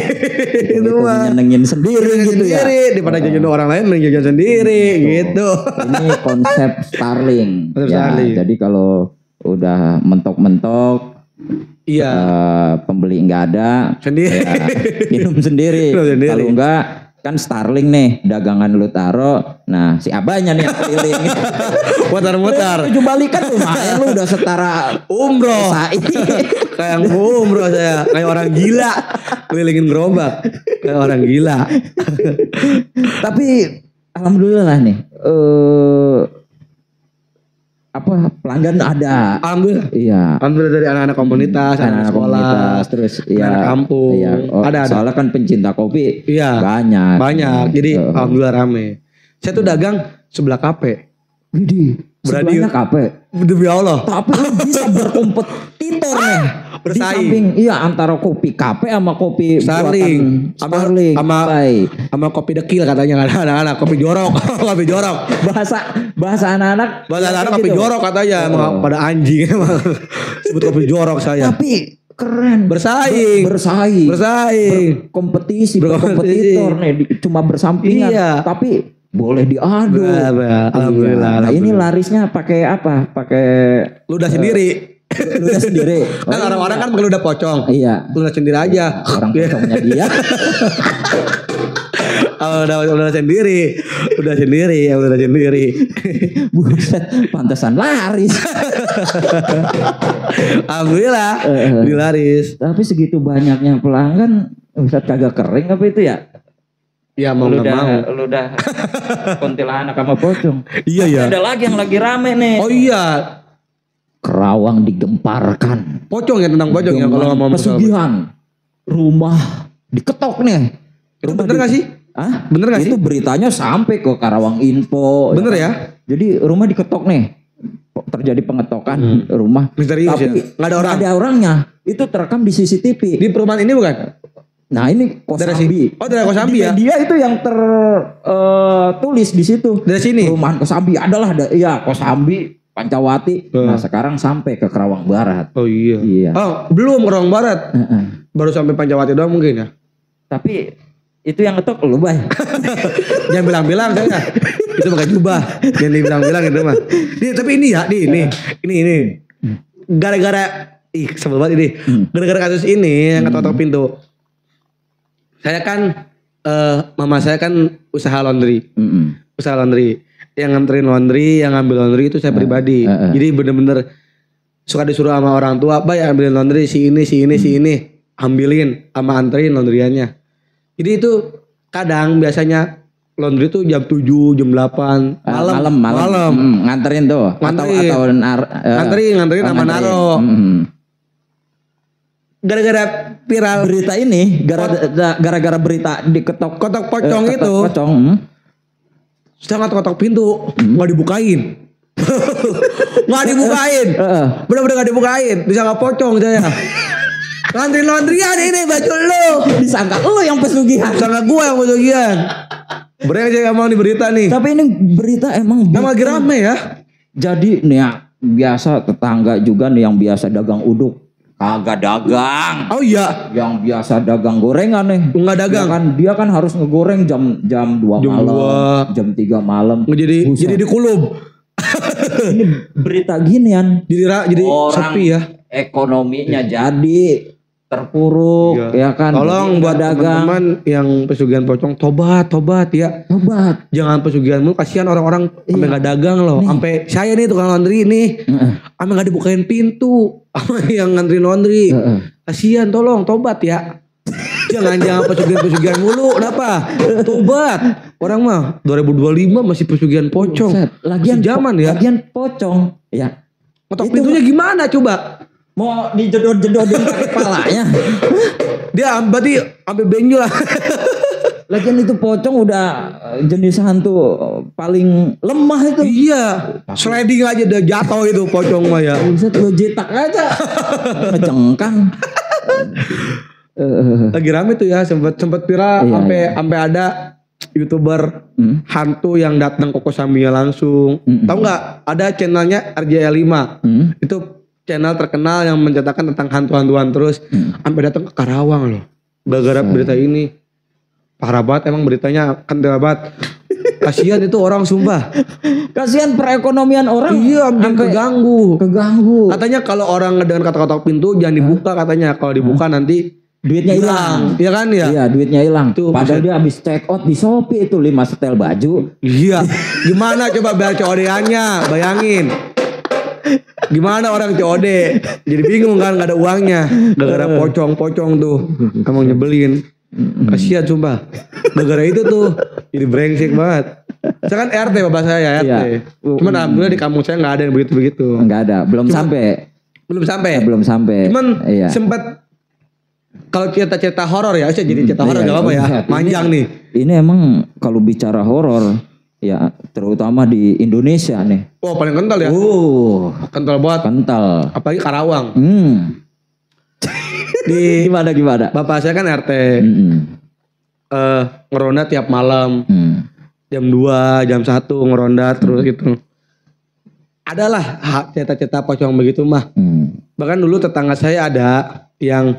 Speaker 1: Itu mah
Speaker 2: nyenengin sendiri gitu ya.
Speaker 1: Daripada jajan orang lain mending jajan sendiri gitu.
Speaker 2: Ini konsep Starling. Jadi kalau udah mentok-mentok, pembeli nggak ada, minum sendiri. Kalau enggak kan Starling nih, dagangan lu taro, nah si abahnya nih yang keliling.
Speaker 1: Mutar-mutar.
Speaker 2: 7 balikan lumayan, lu udah setara
Speaker 1: umroh. Kayak umroh saya, kayak orang gila kelilingin gerobak, kayak orang gila.
Speaker 2: Tapi alhamdulillah nih, pelanggan ada.
Speaker 1: Alhamdulillah.
Speaker 2: Iya.
Speaker 1: Alhamdulillah dari anak-anak komunitas, anak sekolah,
Speaker 2: terus
Speaker 1: anak kampung.
Speaker 2: Iya.
Speaker 1: Ada.
Speaker 2: Soalnya kan pencinta kopi.
Speaker 1: Iya. Banyak. Jadi alhamdulillah rame. Saya tuh dagang sebelah kafe.
Speaker 2: Sebelahnya kafe.
Speaker 1: Demi Allah.
Speaker 2: Tapi lu bisa berkompetitor nih.
Speaker 1: Bersaing.
Speaker 2: Di samping bahasa kopi kafe sama kopi
Speaker 1: Starling. Sama kopi dekil katanya anak-anak, kopi jorok. Kopi jorok.
Speaker 2: Bahasa anak-anak
Speaker 1: kopi
Speaker 2: gitu.
Speaker 1: Jorok katanya. Emang pada anjing emang. Sebut kopi jorok saya.
Speaker 2: Tapi keren.
Speaker 1: Bersaing.
Speaker 2: Berkompetisi. Berkompetitor nih. Cuma bersampingan.
Speaker 1: Iya.
Speaker 2: Tapi boleh diadu.
Speaker 1: Alhamdulillah.
Speaker 2: Nah, ini larisnya pakai apa? Pakai
Speaker 1: ludah sendiri. Kan orang-orang kan pakai ludah pocong.
Speaker 2: Iya.
Speaker 1: Ludah sendiri aja.
Speaker 2: Orang pocongnya dia.
Speaker 1: Udah sendiri.
Speaker 2: Buset, pantesan laris.
Speaker 1: Alhamdulillah, dilaris.
Speaker 2: Tapi segitu banyaknya pelanggan, Ustaz kagak kering apa itu ya?
Speaker 1: Ya mau nggak mau.
Speaker 2: Lu udah kuntilanak sama pocong.
Speaker 1: Iya.
Speaker 2: Ada lagi yang lagi rame nih.
Speaker 1: Oh iya.
Speaker 2: Kerawang digemparkan.
Speaker 1: Pocong ya, tentang pocong ya kalau ngomong
Speaker 2: pesugihan. Rumah diketok nih.
Speaker 1: Itu bener gak sih?
Speaker 2: Hah?
Speaker 1: Bener gak sih?
Speaker 2: Itu beritanya sampai ke Karawang Info.
Speaker 1: Bener ya?
Speaker 2: Jadi rumah diketok nih. Terjadi pengetokan rumah.
Speaker 1: Misterius
Speaker 2: tapi
Speaker 1: ya? Gak ada orang.
Speaker 2: Gak ada orangnya. Itu terekam di CCTV.
Speaker 1: Di perumahan ini bukan?
Speaker 2: Nah ini Kosambi.
Speaker 1: Dari Kosambi ya?
Speaker 2: Dia itu yang tertulis di situ.
Speaker 1: Dari sini?
Speaker 2: Perumahan Kosambi adalah Kosambi Pancawati. Nah sekarang sampai ke Kerawang Barat.
Speaker 1: Oh iya. Oh belum Kerawang Barat. Baru sampai Pancawati doang mungkin ya.
Speaker 2: Tapi itu yang ngetok lu Bay.
Speaker 1: Jangan bilang-bilang saya. Itu pakai jubah. Jangan dibilang-bilang gitu mah. Tapi ini ya, ini. Gara-gara sebel banget ini. Gara-gara kasus ini yang ketok-ketok pintu. Saya kan mama saya kan usaha laundry. Usaha laundry. Yang nganterin laundry, yang ngambil laundry itu saya pribadi. Jadi bener-bener suka disuruh sama orang tua, "Bay, ambilin laundry si ini. Ambilin sama anterin laundryannya." Jadi itu kadang biasanya laundry itu jam 7, jam 8 malam.
Speaker 2: Nganterin tuh.
Speaker 1: Nganterin sama naro. Gara-gara viral
Speaker 2: berita ini, gara-gara berita diketok
Speaker 1: pocong itu. Sangat ketok pintu, nggak dibukain. Nggak dibukain. Bener-bener nggak dibukain. Disangka pocong saya. Laundryan ini baju lu.
Speaker 2: Disangka lu yang pesugihan.
Speaker 1: Disangka gua yang pesugihan. Bener emang di berita nih.
Speaker 2: Tapi ini berita emang
Speaker 1: lagi rame ya.
Speaker 2: Jadi nih ya, biasa tetangga juga nih yang biasa dagang uduk. Kagak dagang.
Speaker 1: Oh iya.
Speaker 2: Yang biasa dagang gorengan nih.
Speaker 1: Enggak dagang.
Speaker 2: Dia kan harus ngegoreng jam 2 malam. Jam 3 malam.
Speaker 1: Jadi dikulub.
Speaker 2: Ini berita ginian.
Speaker 1: Jadi sepi ya.
Speaker 2: Ekonominya jadi terpuruk ya kan.
Speaker 1: Tolong buat teman-teman yang pesugihan pocong tobat ya.
Speaker 2: Tobat.
Speaker 1: Jangan pesugihanmu, kasihan orang-orang sampai enggak dagang loh. Sampai saya nih tukang laundry nih. Sampai enggak dibukain pintu sama yang ngantri laundry. Kasihan, tolong tobat ya. Jangan pesugihan mulu. Kenapa? Tobat. Orang mah 2025 masih pesugihan pocong.
Speaker 2: Lagian zaman ya. Lagian pocong ya.
Speaker 1: Kotak pintunya gimana coba?
Speaker 2: Mau dijedor-jedorin pakai kepalanya.
Speaker 1: Dia berarti sampai benjol.
Speaker 2: Lagian itu pocong udah jenis hantu paling lemah itu.
Speaker 1: Iya. Sliding aja udah jatuh itu pocong mah ya.
Speaker 2: Bisa lo jetak aja. Ngejengkang.
Speaker 1: Lagi rame tuh ya, sempat viral sampai ada YouTuber hantu yang datang ke kosambinya langsung. Tahu nggak? Ada channelnya RJL5. Itu channel terkenal yang menceritakan tentang hantu-hantuan terus sampai datang ke Karawang loh. Gara-gara berita ini. Parah banget emang beritanya, kan banget. Kasihan itu orang sumpah.
Speaker 2: Kasihan perekonomian orang.
Speaker 1: Iya, keganggu.
Speaker 2: Katanya
Speaker 1: kalau orang dengan kata-kata pintu jangan dibuka katanya. Kalau dibuka nanti
Speaker 2: duitnya hilang.
Speaker 1: Iya kan ya?
Speaker 2: Iya, duitnya hilang. Padahal dia habis check out di Shopee itu 5 setel baju.
Speaker 1: Iya. Gimana coba bayar COD-annya? Bayangin. Gimana orang COD? Jadi bingung kan, gak ada uangnya. Gara-gara pocong tuh. Emang nyebelin. Kasihan sumpah. Gara-gara itu tuh jadi brengsek banget. Saya kan RT bapak saya RT. Iya. Cuman alhamdulillah di kampung saya gak ada yang begitu-begitu.
Speaker 2: Gak ada. Belum sampai. Cuman
Speaker 1: sempat. Kalau cerita-cerita horor ya, jadi cerita horor gak apa-apa ya. Panjang nih.
Speaker 2: Ini emang kalau bicara horor ya, terutama di Indonesia nih.
Speaker 1: Oh, paling kental ya. Kental banget. Apalagi Karawang.
Speaker 2: Gimana?
Speaker 1: Bapak saya kan RT. Ngeronda tiap malam. Jam 2, jam 1 ngeronda terus gitu. Adalah cerita-cerita pocong begitu mah. Bahkan dulu tetangga saya ada yang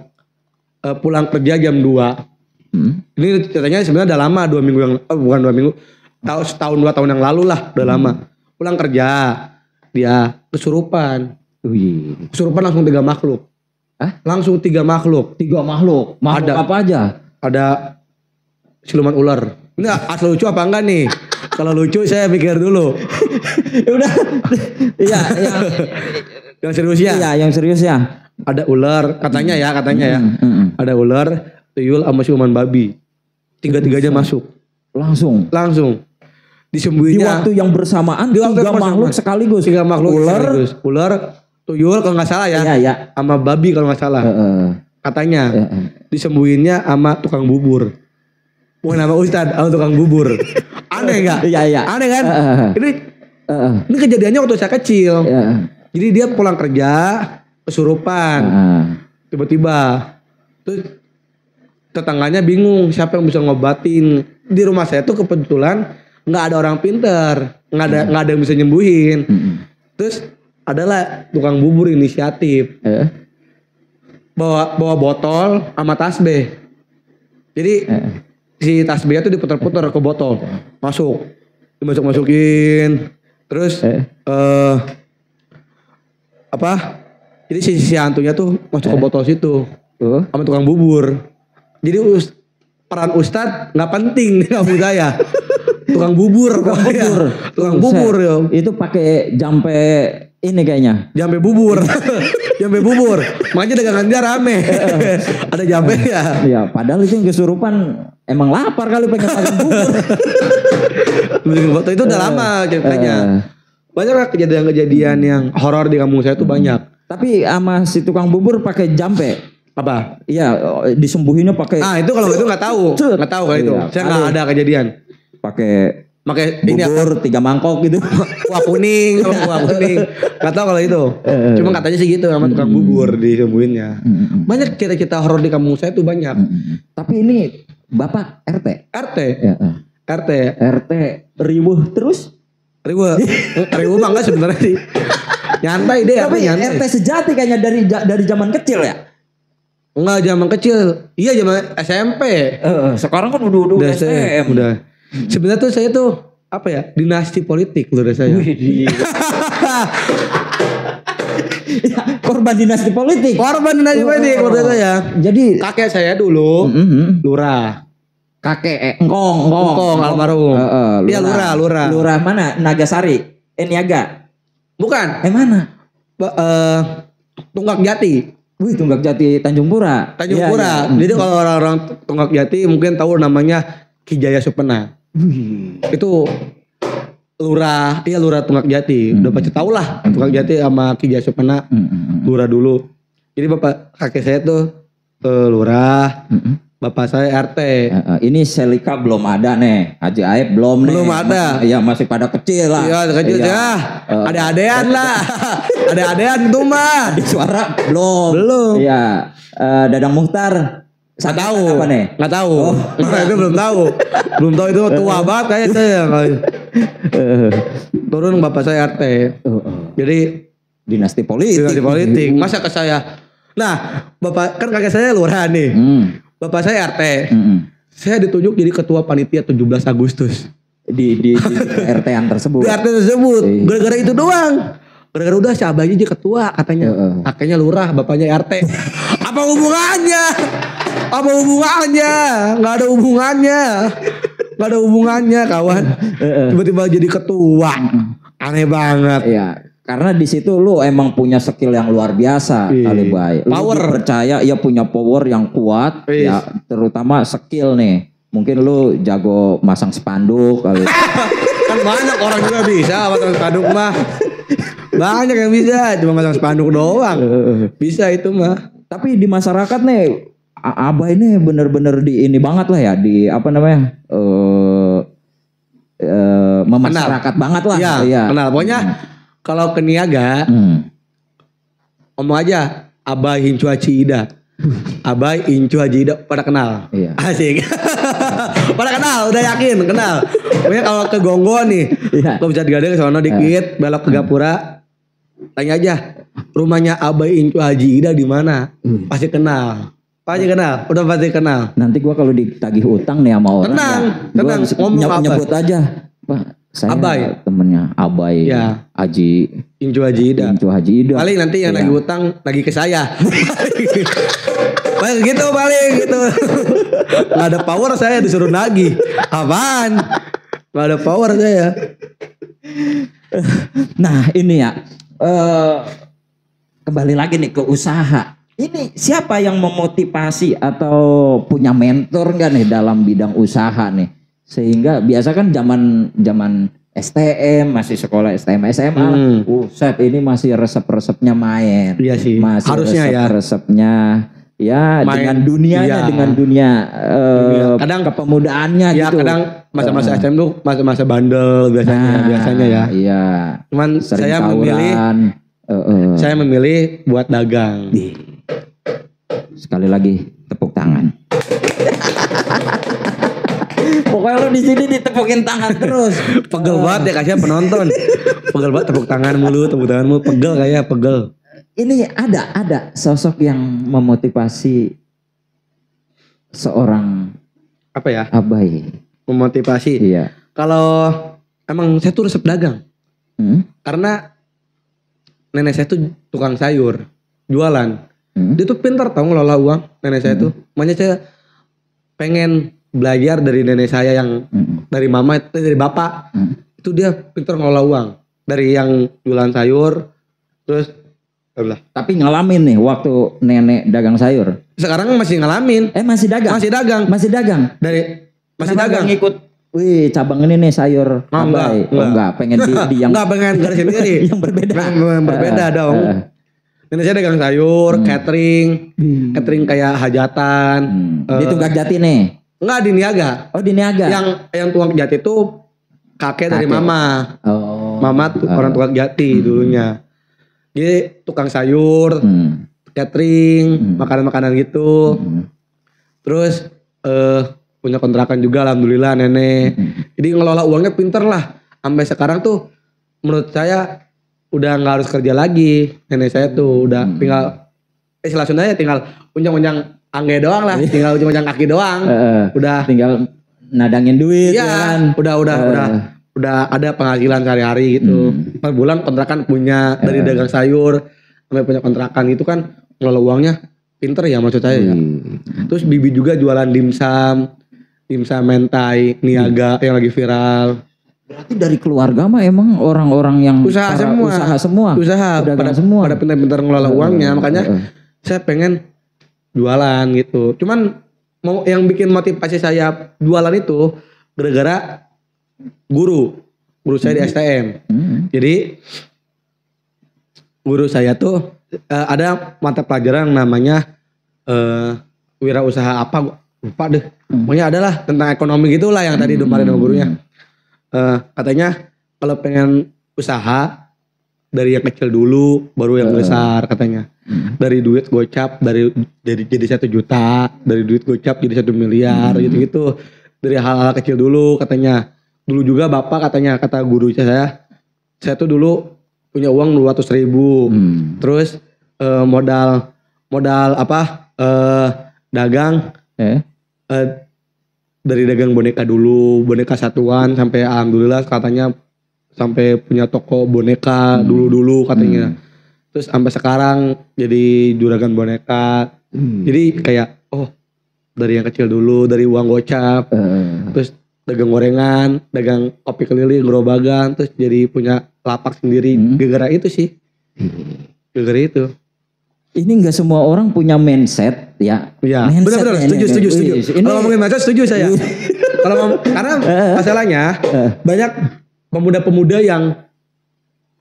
Speaker 1: pulang kerja jam 2. Ini ceritanya sebenarnya udah lama, 2 minggu yang bukan 2 minggu. Setahun 2 tahun yang lalu lah, udah lama. Pulang kerja, dia kesurupan. Kesurupan langsung 3 makhluk. Langsung 3 makhluk.
Speaker 2: 3 makhluk? Makhluk apa aja? Ada
Speaker 1: siluman ular. Ini asal lucu apa enggak nih? Kalau lucu saya pikir dulu.
Speaker 2: Udah. Iya,
Speaker 1: yang serius ya?
Speaker 2: Iya, yang serius ya.
Speaker 1: Ada ular, katanya ya. Ada ular, tuyul sama siluman babi. 3-tiganya masuk. Langsung. Disembunyinya.
Speaker 2: Di waktu yang bersamaan, 3 makhluk sekaligus.
Speaker 1: 3 makhluk sekaligus. Ular, tuyul kalau nggak salah ya.
Speaker 2: Iya.
Speaker 1: Sama babi kalau nggak salah. Katanya. Disembunyinya sama tukang bubur. Bukan nama Ustadz, sama tukang bubur. Aneh nggak?
Speaker 2: Iya.
Speaker 1: Aneh kan? Ini kejadiannya waktu saya kecil. Jadi dia pulang kerja, kesurupan. Tiba-tiba. Terus tetangganya bingung siapa yang bisa ngobatin. Di rumah saya tuh kebetulan nggak ada orang pinter, nggak ada yang bisa nyembuhin. Terus adalah tukang bubur inisiatif. Bawa botol sama tasbih. Jadi si tasbihnya tuh diputar-putar ke botol. Masuk. Dimasukin. Terus jadi si hantunya tuh masuk ke botol situ. Sama tukang bubur. Jadi peran Ustadz nggak penting di kampung saya. Tukang bubur. Tukang bubur ya.
Speaker 2: Itu pakai jampe ini kayaknya.
Speaker 1: Jambe bubur. Jambe bubur. Makanya dagangannya rame. Ada jambe ya.
Speaker 2: Iya, padahal itu yang kesurupan emang lapar kali pengen makan bubur.
Speaker 1: Itu udah lama ceritanya. Banyak lah kejadian-kejadian yang horor di kampung saya tuh banyak.
Speaker 2: Tapi sama si tukang bubur pakai jampe.
Speaker 1: Apa?
Speaker 2: Iya, disembuhinnya pakai.
Speaker 1: Itu kalau itu nggak tahu kalau itu. Saya nggak ada kejadian.
Speaker 2: Pakai
Speaker 1: bubur
Speaker 2: 3 mangkok gitu.
Speaker 1: Kuah kuning. Nggak tahu kalau itu. Cuma katanya sih gitu sama tukang bubur disembuhinnya. Banyak cerita-cerita horor di kampung saya tuh banyak.
Speaker 2: Tapi ini Bapak RT.
Speaker 1: Ya. RT
Speaker 2: ribuh terus.
Speaker 1: Ribuh mah enggak sebenarnya sih. Nyantai deh.
Speaker 2: Tapi RT sejati kayaknya dari zaman kecil ya.
Speaker 1: Enggak zaman kecil. Iya zaman SMP.
Speaker 2: Sekarang kan udah SM.
Speaker 1: Udah. Sebenarnya tuh saya tuh dinasti politik loh saya.
Speaker 2: Korban dinasti politik.
Speaker 1: Menurut saya.
Speaker 2: Jadi
Speaker 1: kakek saya dulu lurah.
Speaker 2: Kakek engkong
Speaker 1: almarhum. Iya lurah.
Speaker 2: Lurah mana? Nagasari. Niaga.
Speaker 1: Bukan.
Speaker 2: Mana?
Speaker 1: Tunggak Jati.
Speaker 2: Wih, Tunggak Jati Tanjung Pura.
Speaker 1: Ya. Jadi kalau orang-orang Tunggak Jati mungkin tahu namanya Ki Jaya Supena. Itu lurah Tunggak Jati. Udah pasti tahu lah Tunggak Jati sama Ki Jaya Supena. Lurah dulu. Jadi bapak kakek saya tuh lurah. Bapak saya RT.
Speaker 2: Ini Selika belum ada nih. Haji Aib belum nih.
Speaker 1: Belum ada.
Speaker 2: Iya masih pada kecil lah.
Speaker 1: Iya kecil ya. Ada adean lah. Ada adean tuh mah.
Speaker 2: Di suara belum. Iya. Dadang Muhtar.
Speaker 1: Nggak tahu.
Speaker 2: Apa nih?
Speaker 1: Nggak tahu. Itu belum tahu. Belum tahu itu tua banget kayak saya. Turun bapak saya RT. Jadi
Speaker 2: dinasti politik.
Speaker 1: Masa ke saya. Nah, bapak kan kakek saya lurah nih. Bapak saya RT. Saya ditunjuk jadi ketua panitia 17 Agustus.
Speaker 2: Di RT-an tersebut.
Speaker 1: Di RT tersebut. Gara-gara itu doang. Gara-gara udah si abahnya jadi ketua katanya. Kakeknya lurah, bapaknya RT. Apa hubungannya? Nggak ada hubungannya kawan. Tiba-tiba jadi ketua. Aneh banget.
Speaker 2: Iya. Karena di situ lu emang punya skill yang luar biasa kali Bay.
Speaker 1: Power.
Speaker 2: Percaya ya punya power yang kuat. Ya terutama skill nih. Mungkin lu jago masang spanduk kali.
Speaker 1: Kan banyak orang juga bisa masang spanduk mah. Banyak yang bisa, cuma masang spanduk doang. Bisa itu mah.
Speaker 2: Tapi di masyarakat nih Abah ini bener-bener di ini banget lah ya, di apa namanya? Memasyarakat banget lah.
Speaker 1: Iya. Kenal. Pokoknya kalau ke niaga, ngomong aja Abai Incu Haji Ida. Abai Incu Haji Ida pada kenal.
Speaker 2: Iya.
Speaker 1: Asik. Pada kenal, udah yakin kenal. Pokoknya kalau ke Gonggo nih, lo bisa digadang ke sono dikit, belok ke Gapura, tanya aja rumahnya Abai Incu Haji Ida di mana? Pasti kenal. Udah pasti kenal.
Speaker 2: Nanti gua kalau ditagih utang nih sama orang,
Speaker 1: tenang, ngomong
Speaker 2: nyebut aja, Pak. Saya
Speaker 1: Abai.
Speaker 2: Temennya Abai.
Speaker 1: Ya.
Speaker 2: Haji
Speaker 1: Incu Haji Ida.
Speaker 2: Paling
Speaker 1: nanti yang lagi utang lagi ke saya. paling gitu. Gak ada power saya disuruh nagih. Apaan? Gak ada power saya.
Speaker 2: Nah ini ya. Kembali lagi nih ke usaha. Ini siapa yang memotivasi atau punya mentor nggak nih dalam bidang usaha nih? Sehingga biasa kan zaman STM masih sekolah STM SMA set ini masih resepnya main.
Speaker 1: Iya sih.
Speaker 2: Masih
Speaker 1: harusnya
Speaker 2: resepnya ya main, dengan dunia
Speaker 1: kadang
Speaker 2: kepemudaannya
Speaker 1: ya,
Speaker 2: gitu.
Speaker 1: Kadang masa-masa STM tuh masa-masa bandel biasanya ya.
Speaker 2: Iya.
Speaker 1: Cuman saya memilih buat dagang.
Speaker 2: Sekali lagi tepuk tangan. Pokoknya lu di sini ditepukin tangan terus.
Speaker 1: Pegel banget ya kasihan penonton. Pegel banget tepuk tanganmu pegel kayak pegel.
Speaker 2: Ini ada sosok yang memotivasi seorang
Speaker 1: apa ya?
Speaker 2: Abai.
Speaker 1: Memotivasi.
Speaker 2: Iya.
Speaker 1: Kalau emang saya tuh resep dagang. Karena nenek saya tuh tukang sayur, jualan. Dia tuh pintar tau ngelola uang nenek saya tuh. Makanya saya pengen belajar dari nenek saya yang dari mama itu dari bapak. Itu dia pintar ngelola uang. Dari yang jualan sayur terus
Speaker 2: tapi ngalamin nih waktu nenek dagang sayur.
Speaker 1: Sekarang masih ngalamin.
Speaker 2: Masih dagang.
Speaker 1: Masih dagang. Masih dagang.
Speaker 2: Ngikut. Wih, cabang ini nih sayur Abai. Enggak, pengen di yang
Speaker 1: enggak pengen garis sendiri.
Speaker 2: Yang berbeda.
Speaker 1: Berbeda dong. Nenek saya dagang sayur, catering kayak hajatan.
Speaker 2: Di Tunggak Jati nih.
Speaker 1: Enggak, di Niaga.
Speaker 2: Oh, di Niaga.
Speaker 1: Yang Tunggak Jati itu kakek dari mama.
Speaker 2: Oh.
Speaker 1: Mama tuh orang Tunggak Jati dulunya. Jadi tukang sayur, catering, makanan-makanan gitu. Terus punya kontrakan juga alhamdulillah nenek. Jadi ngelola uangnya pinter lah. Sampai sekarang tuh menurut saya udah nggak harus kerja lagi. Nenek saya tuh udah tinggal istilah Sundanya tinggal unjang-unjang angge doang lah. Tinggal unjang-unjang kaki doang. Udah
Speaker 2: tinggal nadangin duit ya kan.
Speaker 1: Udah ada penghasilan sehari-hari gitu. Per bulan kontrakan punya dari dagang sayur sampai punya kontrakan itu kan ngelola uangnya pinter ya maksud saya ya. Terus bibi juga jualan dimsum mentai Niaga yang lagi viral.
Speaker 2: Berarti dari keluarga mah emang orang-orang yang
Speaker 1: usaha semua. Pada pintar-pintar ngelola uangnya. Makanya saya pengen jualan gitu. Cuman mau yang bikin motivasi saya jualan itu gara-gara guru saya di STM. Jadi guru saya tuh ada mata pelajaran yang namanya wirausaha apa lupa deh. Pokoknya adalah tentang ekonomi gitulah yang tadi kemarin sama gurunya. Katanya kalau pengen usaha dari yang kecil dulu baru yang besar katanya. Dari duit gocap dari jadi 1 juta, dari duit gocap jadi 1 miliar gitu-gitu. Dari hal-hal kecil dulu katanya. Dulu juga bapak katanya, kata guru saya tuh dulu punya uang 200.000. Terus modal apa dagang dari dagang boneka dulu, boneka satuan sampai alhamdulillah katanya sampai punya toko boneka dulu katanya. Terus sampai sekarang jadi juragan boneka. Jadi kayak dari yang kecil dulu, dari uang gocap. Terus dagang gorengan, dagang kopi keliling, gerobagan, terus jadi punya lapak sendiri. Gara-gara itu sih. Gara-gara itu.
Speaker 2: Ini nggak semua orang punya mindset ya.
Speaker 1: Iya. Benar-benar setuju. Kalau ngomongin mindset setuju saya. Karena masalahnya banyak pemuda-pemuda yang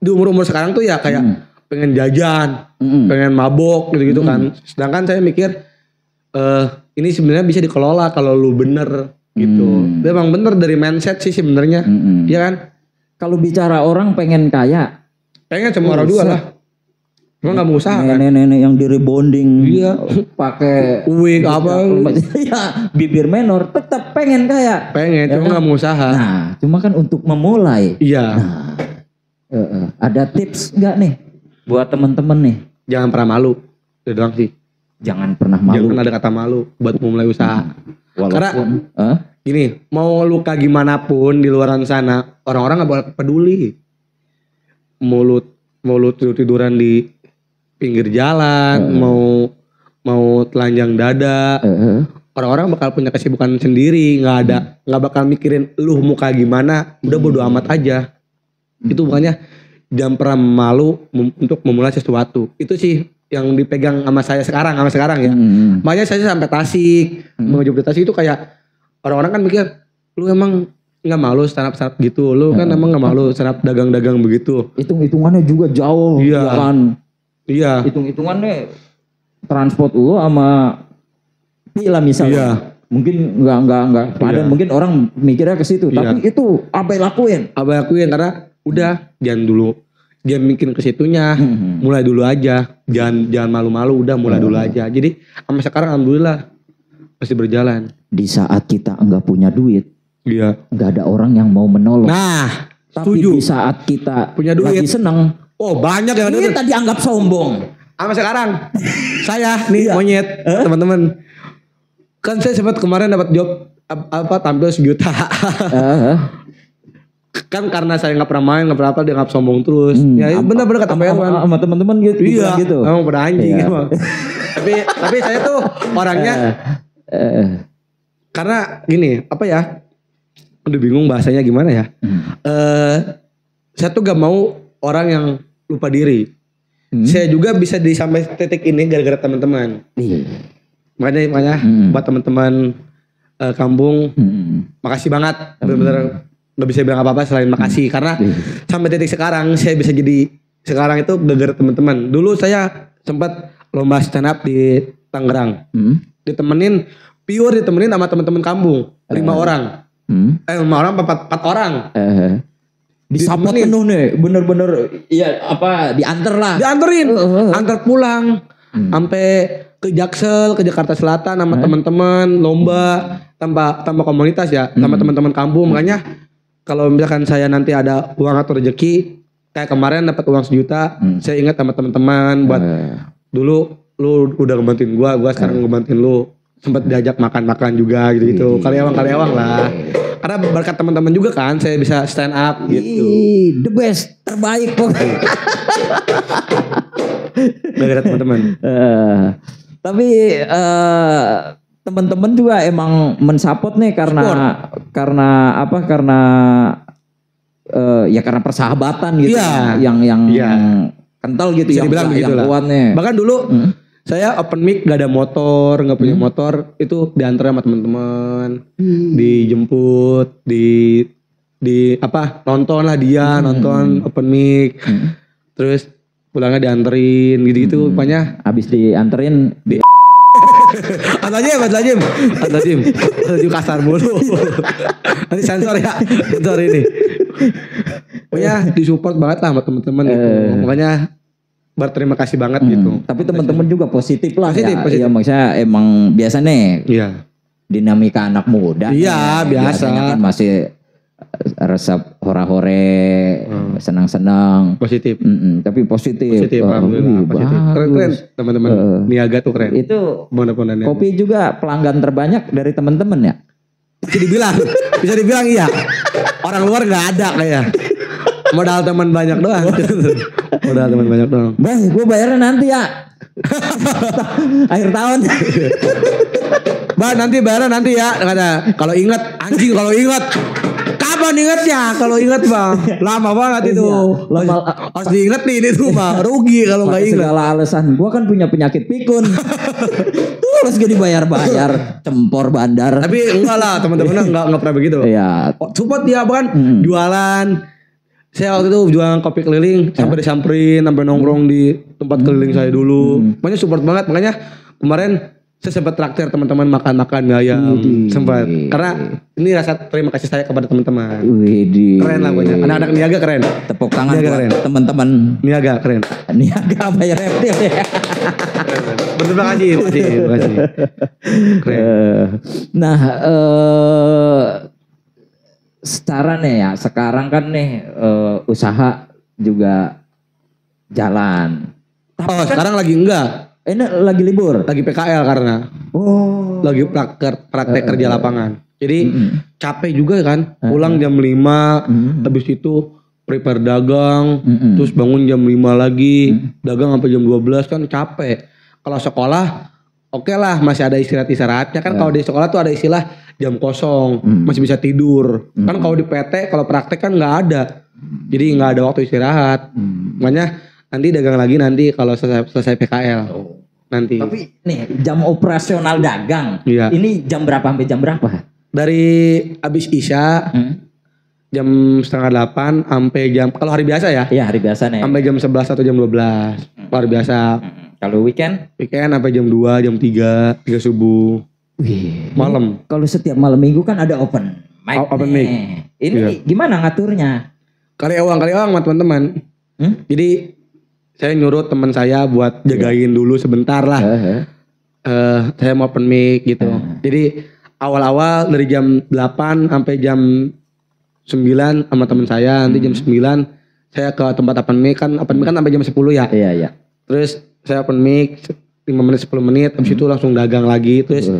Speaker 1: di umur-umur sekarang tuh ya kayak pengen jajan, pengen mabok gitu-gitu kan. Sedangkan saya mikir ini sebenarnya bisa dikelola kalau lu bener gitu. Memang bener dari mindset sih sebenarnya. Iya kan?
Speaker 2: Kalau bicara orang pengen kaya,
Speaker 1: pengen cuma orang dua lah. Cuma nggak mau usaha kan?
Speaker 2: Nenek-nenek yang di rebonding, pakai
Speaker 1: wig apa?
Speaker 2: Ya, bibir menor, tetap pengen kaya.
Speaker 1: Pengen, cuma nggak mau usaha.
Speaker 2: Nah, cuma kan untuk memulai.
Speaker 1: Iya.
Speaker 2: Nah, ada tips nggak nih buat temen-temen nih?
Speaker 1: Jangan pernah malu. Itu doang sih.
Speaker 2: Jangan pernah malu.
Speaker 1: Jangan ada kata malu buat memulai usaha.
Speaker 2: Walaupun,
Speaker 1: karena gini, mau luka gimana pun di luaran sana, orang-orang nggak bakal peduli. Mau lu tiduran di pinggir jalan, mau telanjang dada, orang-orang bakal punya kesibukan sendiri, nggak bakal mikirin lu muka gimana, udah bodo amat aja. Itu bukannya jangan pernah malu untuk memulai sesuatu. Itu sih yang dipegang sama saya sekarang ya. Makanya saya sampai Tasik, menuju ke Tasik itu kayak orang-orang kan mikir, lu emang nggak malu stand up gitu, lu kan emang nggak malu stand up dagang-dagang begitu.
Speaker 2: Hitung-hitungannya juga jauh,
Speaker 1: iya
Speaker 2: kan?
Speaker 1: Iya.
Speaker 2: Hitung-hitungannya transport lu sama pila misalnya.
Speaker 1: Iya.
Speaker 2: Mungkin nggak padan, mungkin orang mikirnya ke situ, tapi itu apa yang lakuin? Karena
Speaker 1: udah jangan bikin ke situnya, mulai dulu aja, jangan malu-malu, udah mulai dulu aja. Jadi sampai sekarang alhamdulillah masih berjalan.
Speaker 2: Di saat kita enggak punya duit,
Speaker 1: Iya.
Speaker 2: Nggak ada orang yang mau menolong.
Speaker 1: Nah,
Speaker 2: tapi
Speaker 1: setuju.
Speaker 2: di saat kita
Speaker 1: punya duit,
Speaker 2: lagi seneng,
Speaker 1: banyak yang
Speaker 2: kita dianggap sombong.
Speaker 1: Sama sekarang, saya nih monyet, teman-teman. Kan saya sempat kemarin dapat job tampil 1 juta. Kan karena saya nggak pernah main, nggak pernah apa, dia nggak sombong terus. Ya benar-benar kata Pak Irwan.
Speaker 2: Sama teman-teman gitu.
Speaker 1: Iya,
Speaker 2: gitu.
Speaker 1: Emang pada anjing emang. tapi saya tuh orangnya karena gini, apa ya? Udah bingung bahasanya gimana ya. Saya tuh gak mau orang yang lupa diri. Saya juga bisa sampai titik ini gara-gara teman-teman. Makanya buat teman-teman kampung, makasih banget. Benar-benar gak bisa bilang apa-apa selain makasih. Karena sampai titik sekarang saya bisa jadi sekarang itu gara-gara teman-teman. Dulu saya sempat lomba stand up di Tangerang. Ditemenin sama teman-teman kampung 5 orang. 5 orang 4 orang.
Speaker 2: Disambut penuh nih, bener-bener ya dianterin, antar pulang sampai ke Jaksel, ke Jakarta Selatan sama teman-teman lomba tanpa komunitas ya, sama teman-teman kampung. Makanya kalau misalkan saya nanti ada uang atau rezeki kayak kemarin dapat uang 1 juta, saya ingat sama teman-teman buat dulu lu udah ngebantuin gua sekarang ngebantuin lu. Sempat diajak makan-makan juga gitu. Kaliawang lah. Karena berkat teman-teman juga kan saya bisa stand up gitu. The best, terbaik pokoknya.
Speaker 1: Berkat teman-teman.
Speaker 2: Tapi teman-teman juga emang mensupport nih karena karena persahabatan gitu. Yang kental gitu, yang kuat nih.
Speaker 1: Bahkan dulu saya open mic gak ada motor, gak punya motor, itu diantar sama teman-teman, dijemput, nonton lah dia, nonton open mic, terus pulangnya dianterin gitu-gitu, pokoknya.
Speaker 2: Abis dianterin,
Speaker 1: Azajim kasar mulu, nanti sensor ini, pokoknya disupport banget lah sama teman-teman gitu, makanya berterima kasih banget gitu.
Speaker 2: Tapi teman-teman juga positif lah.
Speaker 1: Positif.
Speaker 2: Ya maksudnya emang biasa nih.
Speaker 1: Iya.
Speaker 2: Dinamika anak muda.
Speaker 1: Iya, biasa.
Speaker 2: Biasanya kan masih resep hore-hore, senang-senang.
Speaker 1: Positif.
Speaker 2: Tapi positif.
Speaker 1: Alhamdulillah, positif. Keren teman-teman. Niaga tuh keren.
Speaker 2: Itu kopi juga pelanggan terbanyak dari teman-teman ya?
Speaker 1: Bisa dibilang iya. Orang luar nggak ada kayak. Modal teman banyak doang.
Speaker 2: Bang, gue bayarnya nanti ya. Akhir tahun.
Speaker 1: Bang, nanti bayarnya nanti ya. Kata, kalau ingat. Kapan ingatnya? Kalau ingat bang, lama banget itu. Harus diingetin itu bang. Rugi kalau nggak ingat.
Speaker 2: Segala alasan. Gue kan punya penyakit pikun. Terus gak dibayar-bayar. Cempor bandar.
Speaker 1: Tapi enggak lah, teman-teman nggak pernah begitu.
Speaker 2: Iya.
Speaker 1: Support dia kan jualan. Saya waktu itu jualan kopi keliling sampai disamperin, sampai nongkrong di tempat keliling saya dulu. Makanya support banget. Makanya kemarin saya sempat traktir teman-teman makan-makan ayam. Sempat. Karena ini rasa terima kasih saya kepada teman-teman. Keren lah pokoknya. Anak-anak niaga keren.
Speaker 2: Tepuk tangan buat teman-teman
Speaker 1: niaga keren.
Speaker 2: Niaga bayar reptil ya.
Speaker 1: Terima kasih. Keren.
Speaker 2: Nah, secara nih ya, sekarang kan nih usaha juga jalan.
Speaker 1: Kan, sekarang lagi enggak.
Speaker 2: Ini lagi libur.
Speaker 1: Lagi PKL karena. Lagi praktek kerja lapangan. Jadi capek juga kan. Pulang jam 5, habis itu prepare dagang, terus bangun jam 5 lagi, dagang sampai jam 12 kan capek. Kalau sekolah oke lah masih ada istirahatnya kan. Kalau di sekolah tuh ada istilah jam kosong, masih bisa tidur. Kan kalau di PT, kalau praktek kan nggak ada. Jadi nggak ada waktu istirahat. Makanya nanti dagang lagi nanti kalau selesai PKL. Nanti.
Speaker 2: Tapi nih jam operasional dagang.
Speaker 1: Iya.
Speaker 2: Ini jam berapa sampai jam berapa?
Speaker 1: Dari abis Isya jam 7:30 sampai jam, kalau hari biasa ya.
Speaker 2: Iya, hari biasa nih.
Speaker 1: Sampai jam 11 atau jam 12. Luar biasa.
Speaker 2: Kalau weekend?
Speaker 1: Weekend sampai jam 2, jam 3 subuh. Malam.
Speaker 2: Kalau setiap malam minggu kan ada open mic.
Speaker 1: Open mic.
Speaker 2: Ini gimana ngaturnya?
Speaker 1: Kaliawang sama teman-teman. Jadi saya nyuruh teman saya buat jagain dulu sebentar lah. Saya mau open mic gitu. Jadi awal-awal dari jam 8 sampai jam 9 sama teman saya. Nanti jam 9 saya ke tempat open mic kan sampai jam 10 ya.
Speaker 2: Iya.
Speaker 1: Terus saya open mic 5 menit 10 menit habis itu langsung dagang lagi terus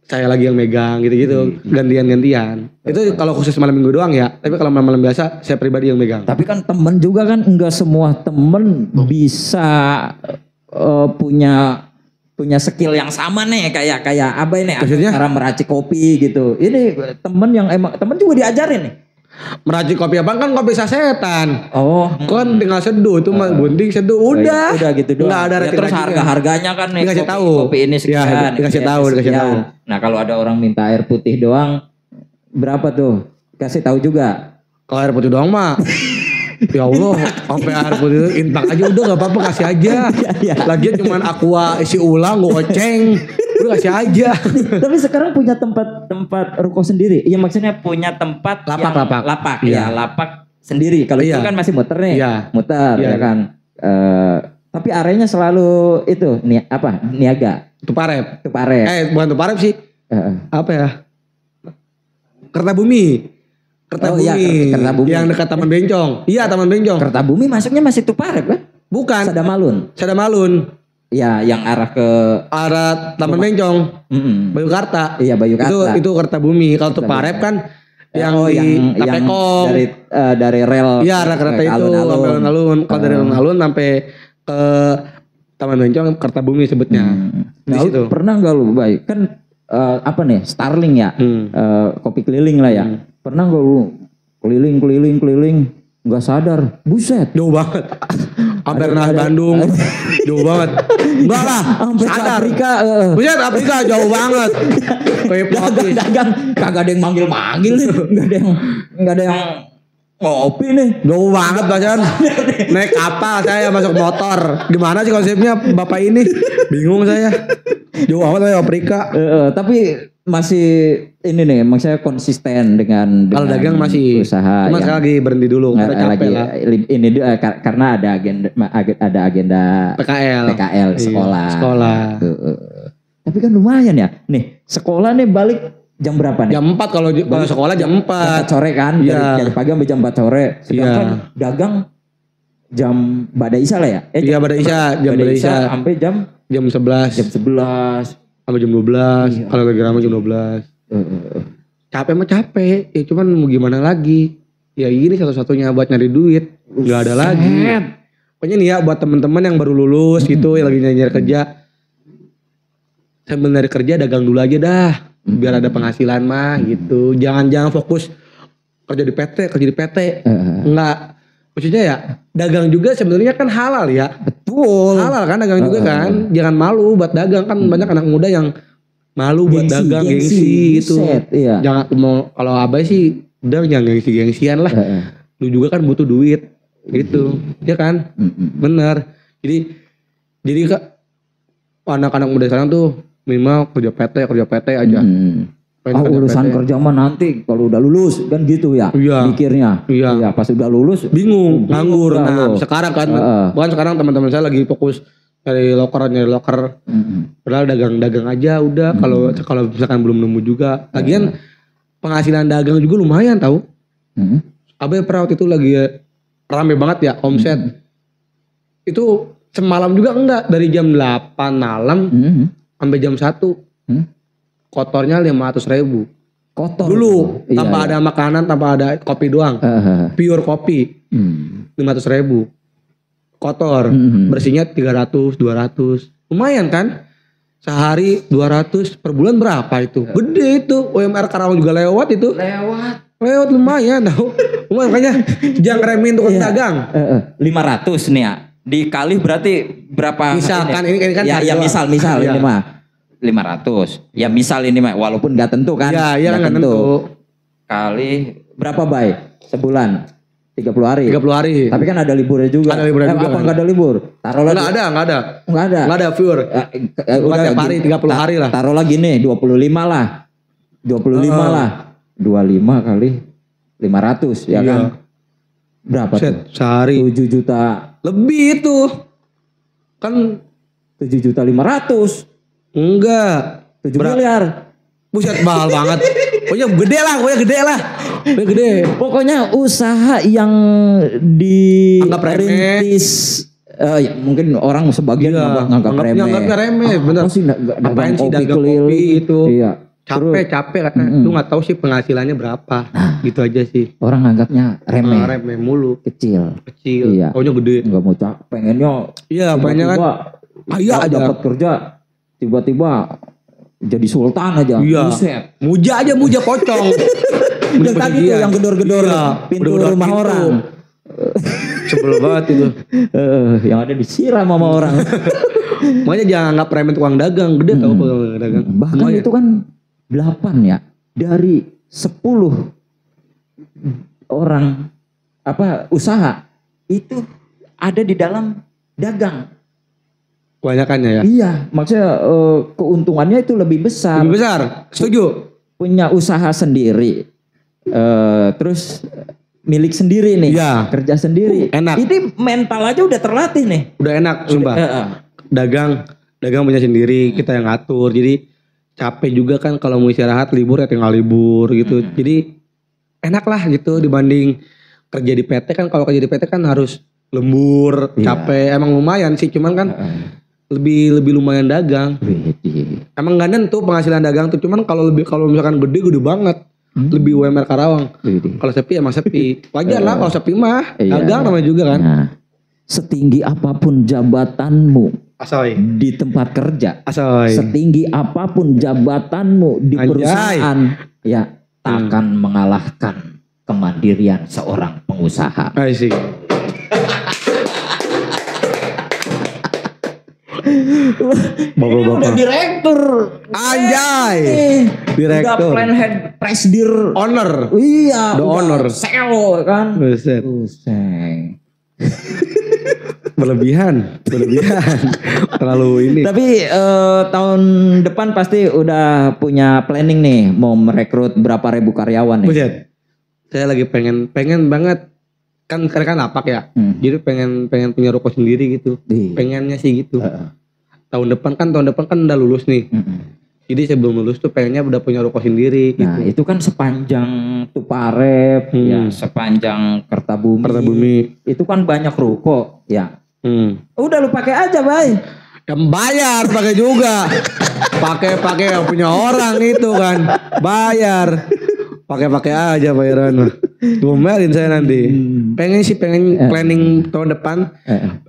Speaker 1: saya lagi yang megang gitu-gitu gantian-gantian. Itu kalau khusus malam minggu doang ya. Tapi kalau malam biasa saya pribadi yang megang.
Speaker 2: Tapi kan temen juga kan enggak semua temen bisa punya skill yang sama nih kayak apa ini cara meracik kopi gitu. Ini temen yang emang temen juga diajarin nih.
Speaker 1: Meracik kopi apa kan kopi sasetan.
Speaker 2: Oh,
Speaker 1: kan tinggal seduh itu mah gunting seduh udah.
Speaker 2: Udah gitu doang.
Speaker 1: Enggak ada
Speaker 2: ya, terus harganya kan nih
Speaker 1: dikasih tahu.
Speaker 2: Kopi ini sekian.
Speaker 1: Ya, dikasih tahu.
Speaker 2: Nah, kalau ada orang minta air putih doang berapa tuh? Kasih tahu juga.
Speaker 1: Kalau air putih doang mah ya Allah, sampai air putih intang aja udah enggak apa-apa kasih aja. Lagian cuman aqua isi ulang goceng. Udah kasih aja.
Speaker 2: Tapi sekarang punya tempat ruko sendiri. Iya maksudnya punya tempat lapak. Ya lapak sendiri. Kalau itu kan masih muter nih. Muter ya kan. Tapi areanya selalu itu niaga.
Speaker 1: Tuparep.
Speaker 2: Bukan
Speaker 1: Tuparep sih. Apa ya? Kertabumi. Kertabumi. Yang dekat Taman Bencong. Iya Taman Bencong.
Speaker 2: Kertabumi masuknya masih Tuparep kan?
Speaker 1: Bukan.
Speaker 2: Sadamalun. Ya, yang arah
Speaker 1: Taman Bencong, Bayu Karta.
Speaker 2: Iya Bayu Karta.
Speaker 1: Itu Kertabumi. Kalau Tuparep kan yang Tapekong
Speaker 2: dari rel.
Speaker 1: Iya kereta itu alun-alun. Kalau dari alun-alun sampai ke Taman Bencong Kertabumi sebutnya.
Speaker 2: Nah, lu pernah nggak lu baik kan Starling ya, kopi keliling lah ya. Pernah nggak lu keliling nggak sadar, buset,
Speaker 1: jauh banget. Hampir naik Bandung, jauh banget. Enggak lah, sadar. Buset Afrika jauh banget.
Speaker 2: Dagang, kagak ada yang manggil nih, nggak ada yang ngopi nih.
Speaker 1: Jauh banget Bacan. Naik kapal saya masuk motor. Gimana sih konsepnya Bapak ini? Bingung saya. Jauh amat saya Afrika.
Speaker 2: Tapi masih ini nih, maksudnya konsisten dengan
Speaker 1: kalau dagang masih
Speaker 2: usaha.
Speaker 1: Cuma sekarang lagi berhenti dulu.
Speaker 2: Lagi ini karena ada agenda PKL sekolah. Tapi kan lumayan ya. Nih sekolah nih balik jam berapa nih?
Speaker 1: Jam 4 kalau sekolah jam 4
Speaker 2: sore kan. Dari pagi sampai jam 4 sore. Sedangkan dagang jam Bada Isya lah ya?
Speaker 1: Iya Bada Isya.
Speaker 2: Sampai jam
Speaker 1: 11. Sampai jam 12. Kalau lagi ramai jam 12. Capek mah capek. Ya cuman mau gimana lagi. Ya ini satu-satunya buat nyari duit. Gak ada lagi. Pokoknya nih ya buat teman-teman yang baru lulus gitu. Yang lagi nyari kerja. Sambil nyari kerja dagang dulu aja dah. Biar ada penghasilan mah gitu. Jangan fokus kerja di PT. Enggak. Maksudnya ya dagang juga sebenarnya kan halal ya.
Speaker 2: Betul.
Speaker 1: Halal kan dagang juga kan. Jangan malu buat dagang kan banyak anak muda yang malu buat dagang gengsi gitu.
Speaker 2: Iya.
Speaker 1: Jangan mau kalau Abah sih udah jangan gengsian lah. Lu juga kan butuh duit gitu. Ya kan? Bener. Jadi kak anak-anak muda sekarang tuh minimal kerja PT aja.
Speaker 2: Urusan kerja mah nanti kalau udah lulus kan gitu ya mikirnya. Iya. Pas udah lulus
Speaker 1: bingung nganggur. Nah sekarang kan bukan sekarang teman-teman saya lagi fokus nyari loker. Padahal dagang aja udah. Kalau misalkan belum nemu juga. Lagian penghasilan dagang juga lumayan tahu. Abe Perawat itu lagi rame banget ya omset. Itu semalam juga enggak dari jam 8 malam sampai jam 1. Kotornya 500.000.
Speaker 2: Kotor
Speaker 1: dulu tanpa ada makanan, tanpa ada kopi doang. Pure kopi 500.000. Kotor bersihnya 300, 200. Lumayan kan? Sehari 200, per bulan berapa itu? Gede itu. UMR Karawang juga lewat itu. Lewat lumayan tau. Lumayan makanya jangan remehin tukang dagang.
Speaker 2: 500 nih ya. Dikali berarti berapa?
Speaker 1: Misalkan ini kan
Speaker 2: ya misal ini mah 500. Ya misal ini mah walaupun gak tentu kan.
Speaker 1: Iya kan tentu.
Speaker 2: Kali berapa bay? Sebulan 30 hari.
Speaker 1: 30 hari.
Speaker 2: Tapi kan ada liburnya juga.
Speaker 1: Ada liburnya juga.
Speaker 2: Apa enggak ada libur? Taruh lagi. Enggak ada
Speaker 1: pure. Udah tiap hari 30 hari lah.
Speaker 2: Taruh lagi nih 25 lah. 25 lah. 25 kali 500 ya kan. Berapa tuh?
Speaker 1: Sehari
Speaker 2: 7 juta.
Speaker 1: Lebih itu. Kan
Speaker 2: 7.500.000.
Speaker 1: Enggak.
Speaker 2: 7 miliar.
Speaker 1: Buset mahal banget. Pokoknya gede lah. Gede.
Speaker 2: Pokoknya usaha yang dirintis ya, mungkin orang sebagian nganggap remeh.
Speaker 1: Nganggapnya remeh, bener.
Speaker 2: Apa sih
Speaker 1: Ngapain sih dagang kopi itu? Iya. Capek katanya. Lu nggak tahu sih penghasilannya berapa. Gitu aja sih.
Speaker 2: Orang nganggapnya remeh.
Speaker 1: Remeh mulu.
Speaker 2: Kecil.
Speaker 1: Iya. Pokoknya gede.
Speaker 2: Enggak mau pengennya.
Speaker 1: Iya, pengennya kan.
Speaker 2: Aja dapat kerja tiba-tiba jadi sultan aja.
Speaker 1: Iya. Buset. Muja pocong.
Speaker 2: Yang tadi tuh yang gedor-gedor pintu rumah orang.
Speaker 1: Sebel banget itu.
Speaker 2: Yang ada disiram sama orang.
Speaker 1: Makanya jangan anggap remeh tukang dagang. Gede tau tukang dagang.
Speaker 2: Bahkan itu kan 8 ya. Dari 10 orang usaha itu ada di dalam dagang.
Speaker 1: Kebanyakannya ya?
Speaker 2: Iya, maksudnya keuntungannya itu lebih besar.
Speaker 1: Lebih besar, setuju.
Speaker 2: Punya usaha sendiri, terus milik sendiri nih, kerja sendiri.
Speaker 1: Enak.
Speaker 2: Ini mental aja udah terlatih nih.
Speaker 1: Udah enak, sumpah. Dagang punya sendiri, kita yang ngatur. Jadi capek juga kan kalau mau istirahat libur ya tinggal libur gitu. Jadi enak lah gitu dibanding kerja di PT kan. Kalau kerja di PT kan harus lembur, capek. Emang lumayan sih, cuman kan lebih lumayan dagang. Emang gak nentu penghasilan dagang tuh, cuman kalau misalkan gede banget, lebih UMR Karawang. Kalau sepi emang sepi. Wajar lah kalau sepi mah, dagang namanya juga kan.
Speaker 2: Nah, setinggi apapun jabatanmu di tempat kerja, setinggi apapun jabatanmu di perusahaan, ya takkan mengalahkan kemandirian seorang pengusaha.
Speaker 1: Bapak-bapak
Speaker 2: udah direktur.
Speaker 1: Anjay. Direktur.
Speaker 2: Udah plan head presidir.
Speaker 1: Owner.
Speaker 2: Iya.
Speaker 1: The owner.
Speaker 2: CEO kan.
Speaker 1: Buset. Berlebihan. Terlalu ini.
Speaker 2: Tapi tahun depan pasti udah punya planning nih. Mau merekrut berapa ribu karyawan nih.
Speaker 1: Buset. Saya lagi pengen banget. Kan lapak ya. Jadi pengen punya ruko sendiri gitu. Pengennya sih gitu. Tahun depan kan udah lulus nih. Jadi sebelum lulus tuh pengennya udah punya ruko sendiri.
Speaker 2: Nah
Speaker 1: gitu.
Speaker 2: itu kan sepanjang Tuparep, ya sepanjang Kertabumi. Itu kan banyak ruko, ya. Udah lu pakai aja, Bay.
Speaker 1: Yang bayar pakai juga. pakai yang punya orang itu kan. Bayar. Pakai aja bayaran. Gomelin saya nanti. Pengen planning tahun depan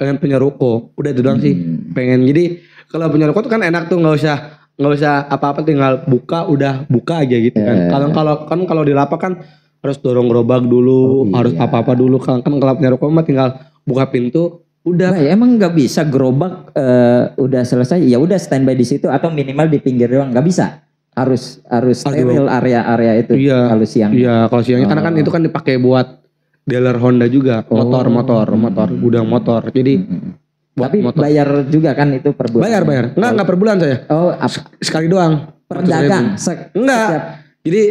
Speaker 1: pengen punya ruko. Udah itu doang sih. Pengen jadi kalau punya ruko tuh kan enak tuh nggak usah apa-apa tinggal buka aja gitu kan. Kalau di lapak kan harus dorong gerobak dulu, harus apa-apa dulu kan kalau punya ruko mah tinggal buka pintu udah.
Speaker 2: Nah, emang nggak bisa gerobak udah selesai ya udah standby di situ atau minimal di pinggir doang nggak bisa. Harus steril area itu kalau siang.
Speaker 1: Iya, kalau siangnya karena kan itu kan dipakai buat dealer Honda juga, motor, gudang motor. Jadi
Speaker 2: tapi motor. Bayar juga kan itu per bulan.
Speaker 1: Bayar. Enggak per bulan saya.
Speaker 2: Oh,
Speaker 1: sekali doang.
Speaker 2: Per dagang.
Speaker 1: Enggak. Jadi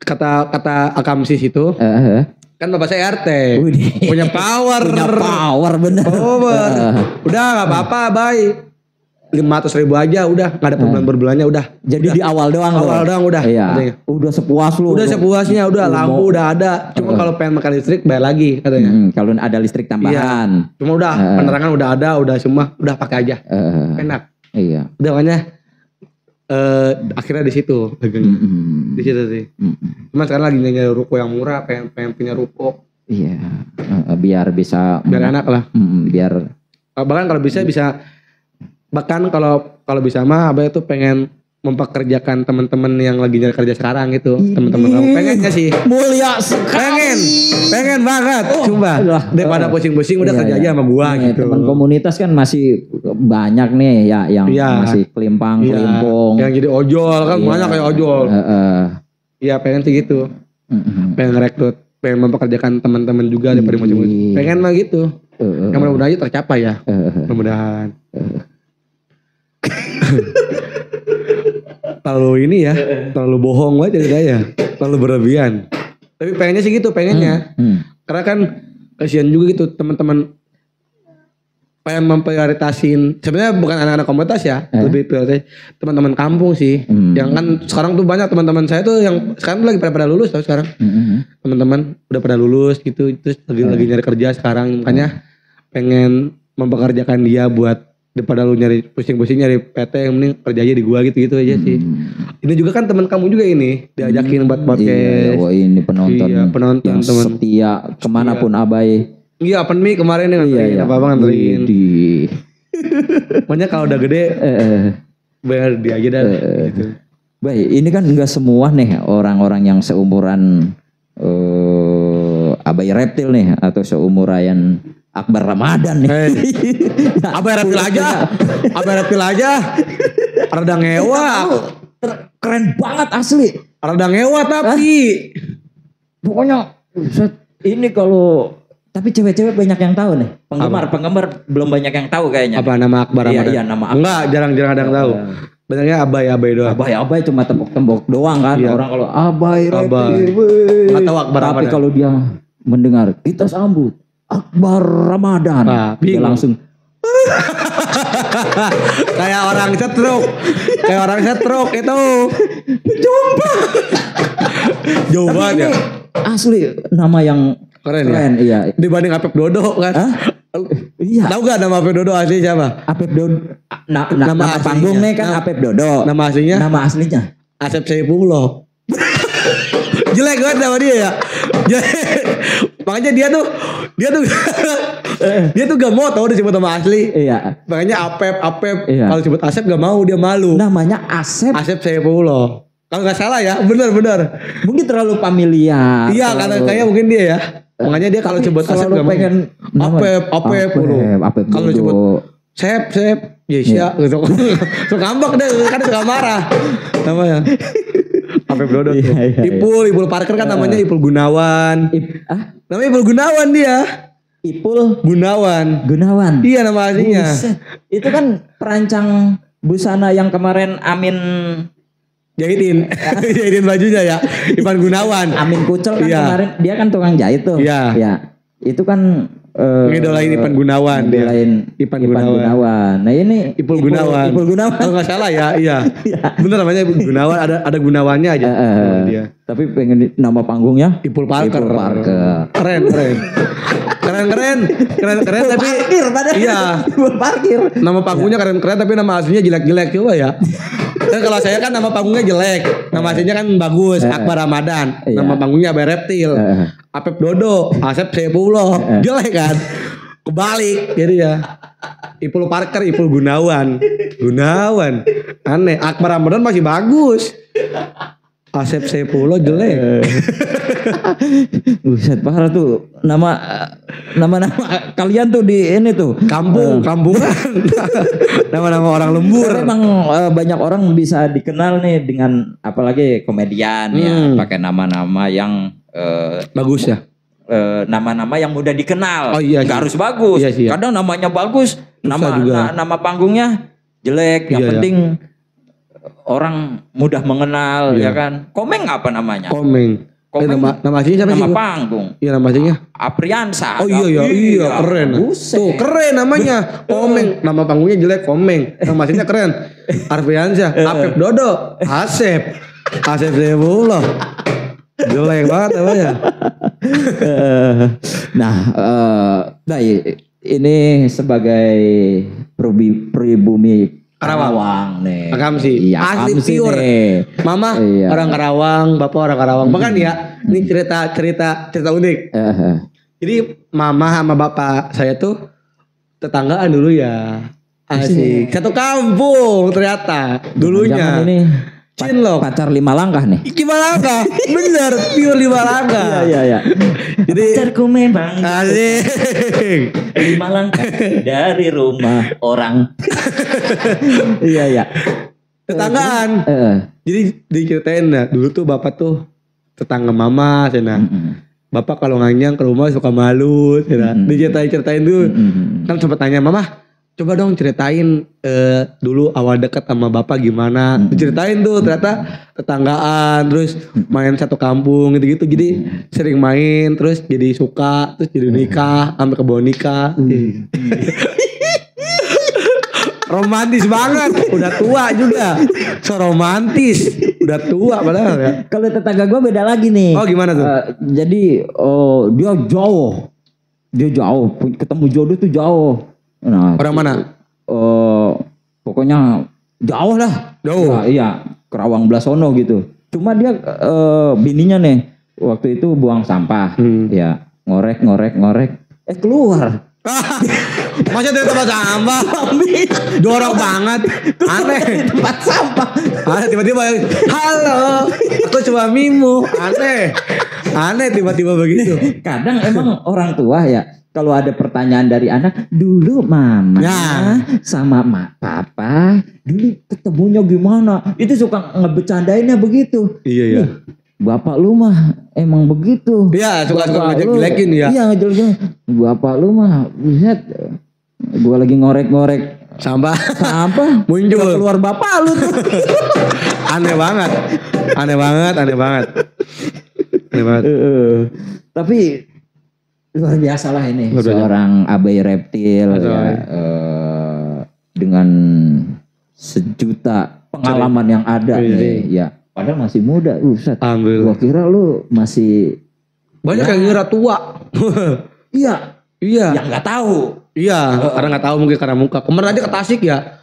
Speaker 1: kata Akamsis itu kan bapak saya RT. Punya power.
Speaker 2: Bener.
Speaker 1: Power. Udah enggak apa-apa, bye. 500.000 aja udah, nggak ada per-bulannya udah.
Speaker 2: Jadi di awal doang
Speaker 1: udah.
Speaker 2: Iya. Udah sepuas lu.
Speaker 1: Udah sepuasnya, udah lampu udah ada. Cuma kalau pengen makan listrik bayar lagi katanya.
Speaker 2: Kalau ada listrik tambahan.
Speaker 1: Iya. Cuma udah penerangan udah ada, udah semua, udah pakai aja. Enak.
Speaker 2: Iya.
Speaker 1: Udah makanya akhirnya di situ dagang. Di situ sih. Cuma sekarang lagi nyari ruko yang murah, pengen punya ruko.
Speaker 2: Iya. Biar bisa.
Speaker 1: Biar enak lah.
Speaker 2: Biar.
Speaker 1: Bahkan kalau bisa bahkan kalau bisa mah abah itu pengen mempekerjakan teman-teman yang lagi nyari kerja sekarang gitu. Teman-teman kamu pengennya sih
Speaker 2: mulia sekali.
Speaker 1: Pengen banget coba daripada pusing-pusing udah kerja aja sama gua gitu.
Speaker 2: Teman komunitas kan masih banyak nih ya yang masih kelimpong
Speaker 1: yang jadi ojol kan banyak kayak ojol. Iya pengen sih gitu. Pengen rekrut, pengen mempekerjakan teman-teman juga daripada macam-macam. Pengen mah gitu. Yang mudah-mudahan aja tercapai ya. Mudah-mudahan. Terlalu ini ya, terlalu bohong aja ya, terlalu berlebihan. Tapi pengennya sih gitu, pengennya. Karena kan kasihan juga gitu teman-teman pengen memprioritasin sebenarnya bukan anak-anak komunitas ya, lebih prioritas teman-teman kampung sih. Yang kan sekarang tuh banyak teman-teman saya tuh yang sekarang tuh lagi pada lulus tau sekarang. Teman-teman udah pada lulus gitu, terus lagi nyari kerja sekarang, makanya pengen mempekerjakan dia buat daripada lu nyari pusing-pusing nyari PT, yang mending kerja aja di gua gitu aja sih. Ini juga kan teman kamu juga ini diajakin buat podcast.
Speaker 2: Iya, ini penonton,
Speaker 1: penonton
Speaker 2: yang setia kemanapun Abai.
Speaker 1: Iya, open mic kemarin nih nganterin, apa-apa nganterin. Makanya kalau udah gede, bayar dia aja dah. Gitu.
Speaker 2: Baik, ini kan enggak semua nih orang-orang yang seumuran Abai Reptil nih, atau seumuran Akbar Ramadan nih.
Speaker 1: Abai Reptil aja, Abai Reptil aja. Rada ngewa.
Speaker 2: Keren banget asli.
Speaker 1: Rada ngewa tapi.
Speaker 2: Pokoknya ini kalau tapi cewek-cewek banyak yang tahu nih. Penggemar belum banyak yang tahu kayaknya.
Speaker 1: Apa nama Akbar Ramadan?
Speaker 2: Iya, nama Akbar.
Speaker 1: Enggak, jarang-jarang ada yang tahu. Banyaknya Abai doang.
Speaker 2: Abai cuma tembok-tembok doang kan. Iya. Orang kalau Abai Reptil.
Speaker 1: Enggak tahu Akbar Ramadan.
Speaker 2: Tapi kalau dia mendengar kita sambut Akbar Ramadan, dia langsung
Speaker 1: kayak orang setruk itu. Jauh banget ya.
Speaker 2: Asli nama yang keren ya? Iya.
Speaker 1: Dibanding Apep Dodo kan.
Speaker 2: Iya.
Speaker 1: Tahu gak nama Apep Dodo asli siapa?
Speaker 2: Apep Dodo. Nama panggungnya kan Apep Dodo.
Speaker 1: Nama aslinya? Asep Saifullah. Jelek banget nama dia ya. Makanya dia tuh dia tuh gak mau tahu disebut nama asli.
Speaker 2: Iya.
Speaker 1: Makanya Apep.
Speaker 2: Iya.
Speaker 1: Kalau disebut Asep gak mau, dia malu.
Speaker 2: Namanya Asep
Speaker 1: Saifullah. Kalau nggak salah ya, benar.
Speaker 2: Mungkin terlalu familiar.
Speaker 1: Iya, kayak mungkin dia ya. Makanya dia kalau sebut Asep gak
Speaker 2: pengen
Speaker 1: Apep. Kalau sebut Sep, ya gitu. Suka ngambek deh, kan suka marah. Namanya Apep Dodo. Ipul Parker kan namanya Ipul Gunawan. Namanya Ipul Gunawan dia.
Speaker 2: Ipul
Speaker 1: Gunawan. Iya nama aslinya.
Speaker 2: Itu kan perancang busana yang kemarin Amin
Speaker 1: jahitin bajunya ya. Ipan Gunawan.
Speaker 2: Amin Kucel kan kemarin dia kan tukang jahit tuh.
Speaker 1: Iya.
Speaker 2: Ya. Itu kan
Speaker 1: ngidolain Ipan Gunawan.
Speaker 2: Ipan Gunawan. Nah ini
Speaker 1: Ipul Gunawan. Kalau nggak salah ya, iya. Bener namanya Ipul Gunawan, ada Gunawannya aja. Dia.
Speaker 2: Tapi pengen nama panggungnya
Speaker 1: Ipul Parker. Keren. Tapi iya.
Speaker 2: Ipul Parkir.
Speaker 1: Nama panggungnya keren tapi nama aslinya jelek-jelek coba ya. Kan kalau saya kan nama panggungnya jelek, nama aslinya kan bagus, Akbar Ramadan. Nama panggungnya Abai Reptil. Apep Dodo, Asep Saifullah, jelek kan? Kebalik jadi ya. Ipul Parker, Ipul Gunawan. Aneh, Akbar Ramadan masih bagus. Asep Saifullah jelek.
Speaker 2: Buset parah tuh. Nama kalian tuh di ini tuh
Speaker 1: kampungan. Nama-nama orang lembur.
Speaker 2: Emang banyak orang bisa dikenal nih dengan apalagi komedian ya, pakai nama-nama yang
Speaker 1: bagus ya.
Speaker 2: Nama-nama yang mudah dikenal.
Speaker 1: Oh iya.
Speaker 2: Gak harus bagus.
Speaker 1: Iya.
Speaker 2: Kadang namanya bagus, nama panggungnya jelek. Yang penting orang mudah mengenal ya kan. Komeng apa namanya?
Speaker 1: Komeng. Nama aslinya siapa sih?
Speaker 2: Nama panggung.
Speaker 1: Iya nama aslinya.
Speaker 2: Apriansa.
Speaker 1: Oh iya keren. Tuh keren namanya. Komeng. Nama panggungnya jelek Komeng. Nama aslinya keren. Apriansa. Apep Dodo. Asep Saifullah. Jelek banget namanya.
Speaker 2: Ini sebagai pribumi Karawang nih.
Speaker 1: Akam sih.
Speaker 2: Iya,
Speaker 1: asli pure. Nih. Mama orang Karawang, bapak orang Karawang. Bahkan ya, ini cerita unik. Jadi mama sama bapak saya tuh tetanggaan dulu ya. Asik. Satu kampung ternyata dulunya.
Speaker 2: Jangan ini
Speaker 1: Cinlok.
Speaker 2: Pacar 5 langkah nih.
Speaker 1: 5 langkah. Bener, pure 5 langkah.
Speaker 2: Iya.
Speaker 1: Jadi
Speaker 2: pacarku memang
Speaker 1: asik.
Speaker 2: 5 langkah dari rumah orang. Iya.
Speaker 1: Tetanggaan. Jadi diceritain dulu tuh bapak tuh tetangga mama sana. Bapak kalau nganyang ke rumah suka malu sana. Diceritain dulu. Kan sempat tanya mama, coba dong ceritain dulu awal dekat sama bapak gimana. Diceritain tuh ternyata tetanggaan, terus main satu kampung gitu-gitu. Jadi sering main, terus jadi suka, terus jadi nikah, sampai ke bawah nikah. Romantis banget. Udah tua juga. So romantis. Udah tua padahal ya.
Speaker 2: Kalau tetangga gue beda lagi nih.
Speaker 1: Oh gimana tuh?
Speaker 2: Jadi dia jauh. Dia jauh. Ketemu jodoh tuh jauh. Nah,
Speaker 1: orang mana?
Speaker 2: Pokoknya jauh lah.
Speaker 1: Jauh.
Speaker 2: Nah, iya. Kerawang Blasono gitu. Cuma dia bininya nih. Waktu itu buang sampah. Ya. Ngorek. Keluar.
Speaker 1: Masa dari tempat sampah? Jorok banget. Aneh.
Speaker 2: Tempat sampah.
Speaker 1: Aneh tiba-tiba. Halo. Aku suamimu. Aneh tiba-tiba begitu.
Speaker 2: Kadang emang orang tua ya. Kalau ada pertanyaan dari anak. Dulu mama sama papa. Dulu ketemunya gimana? Itu suka ngebecandainnya begitu.
Speaker 1: Iya.
Speaker 2: Bapak lu mah emang begitu.
Speaker 1: Iya, suka ngejelekin ya.
Speaker 2: Iya, ngejelekin. Bapak lu mah buset. Gua lagi ngorek
Speaker 1: sampah
Speaker 2: muncul keluar bapak lu tuh.
Speaker 1: Aneh banget.
Speaker 2: Tapi luar biasa lah ini seorang abai reptil ya, dengan sejuta pengalaman yang ada nih ya. Padahal masih muda, Gua kira lu masih
Speaker 1: banyak yang ngira tua.
Speaker 2: Iya. Yang nggak tahu.
Speaker 1: Iya, karena nggak tahu mungkin karena muka. Kemarin aja ke Tasik ya,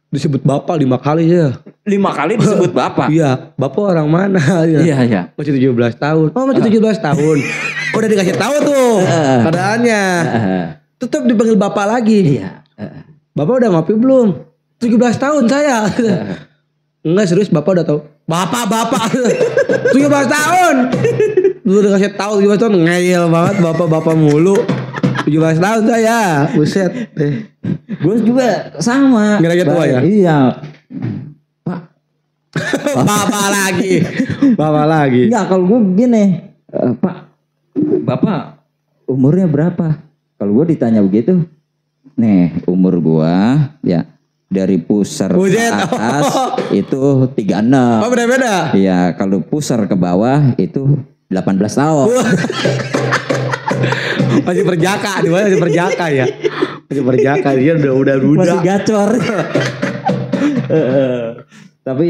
Speaker 1: disebut bapak 5 kali ya.
Speaker 2: 5 kali disebut bapak.
Speaker 1: Iya, bapak orang mana?
Speaker 2: Iya.
Speaker 1: Masih 17 tahun. Oh, masih 17 tahun. Udah dikasih tahu tuh keadaannya. Tetap dipanggil bapak lagi.
Speaker 2: Iya.
Speaker 1: Bapak udah ngopi belum? 17 tahun saya. Enggak serius, bapak udah tahu. Bapak 17 tahun. Udah dikasih tahu 17 tahun, ngeyel banget bapak mulu. 17 tahun saya. Buset.
Speaker 2: Gue juga sama.
Speaker 1: Ngira tua ya?
Speaker 2: Iya. Pak.
Speaker 1: Bapak lagi.
Speaker 2: Enggak, kalau gue begini. Pak. Bapak umurnya berapa? Kalau gue ditanya begitu. Nih, umur gue ya dari pusar ke atas itu 36.
Speaker 1: Oh, beda-beda.
Speaker 2: Iya, kalau pusar ke bawah itu 18 tahun.
Speaker 1: Masih perjaka ya. Masih perjaka, dia udah
Speaker 2: Masih gacor. Tapi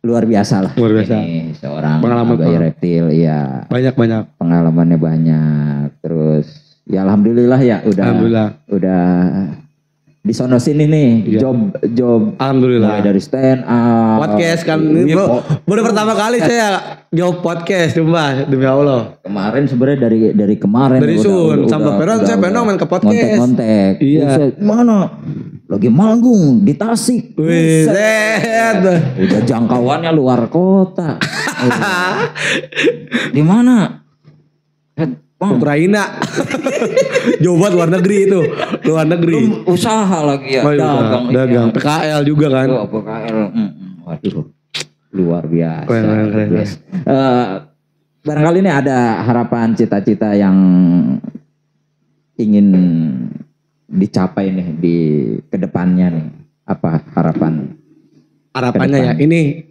Speaker 2: luar biasa lah.
Speaker 1: Luar biasa.
Speaker 2: Ini seorang
Speaker 1: pengalaman
Speaker 2: reptil ya.
Speaker 1: Banyak.
Speaker 2: Pengalamannya banyak. Terus ya alhamdulillah ya udah di sono sini nih job
Speaker 1: alhamdulillah
Speaker 2: mulai dari stand up
Speaker 1: podcast kan ini baru pertama kali saya job podcast demi Allah.
Speaker 2: Kemarin sebenarnya dari kemarin
Speaker 1: dari Sun sampai Peron saya pengen main ke podcast
Speaker 2: kontek
Speaker 1: iya
Speaker 2: mana lagi manggung di Tasik.
Speaker 1: Buset.
Speaker 2: Udah jangkauannya luar kota. Di mana?
Speaker 1: Ukraina. Jauh banget luar negeri itu.
Speaker 2: Usaha lagi ya.
Speaker 1: Dagang. PKL juga kan.
Speaker 2: PKL. Waduh. Luar biasa.
Speaker 1: Keren.
Speaker 2: Barangkali ini ada harapan cita-cita yang ingin dicapai nih di kedepannya nih. Apa harapan?
Speaker 1: Harapannya ya ini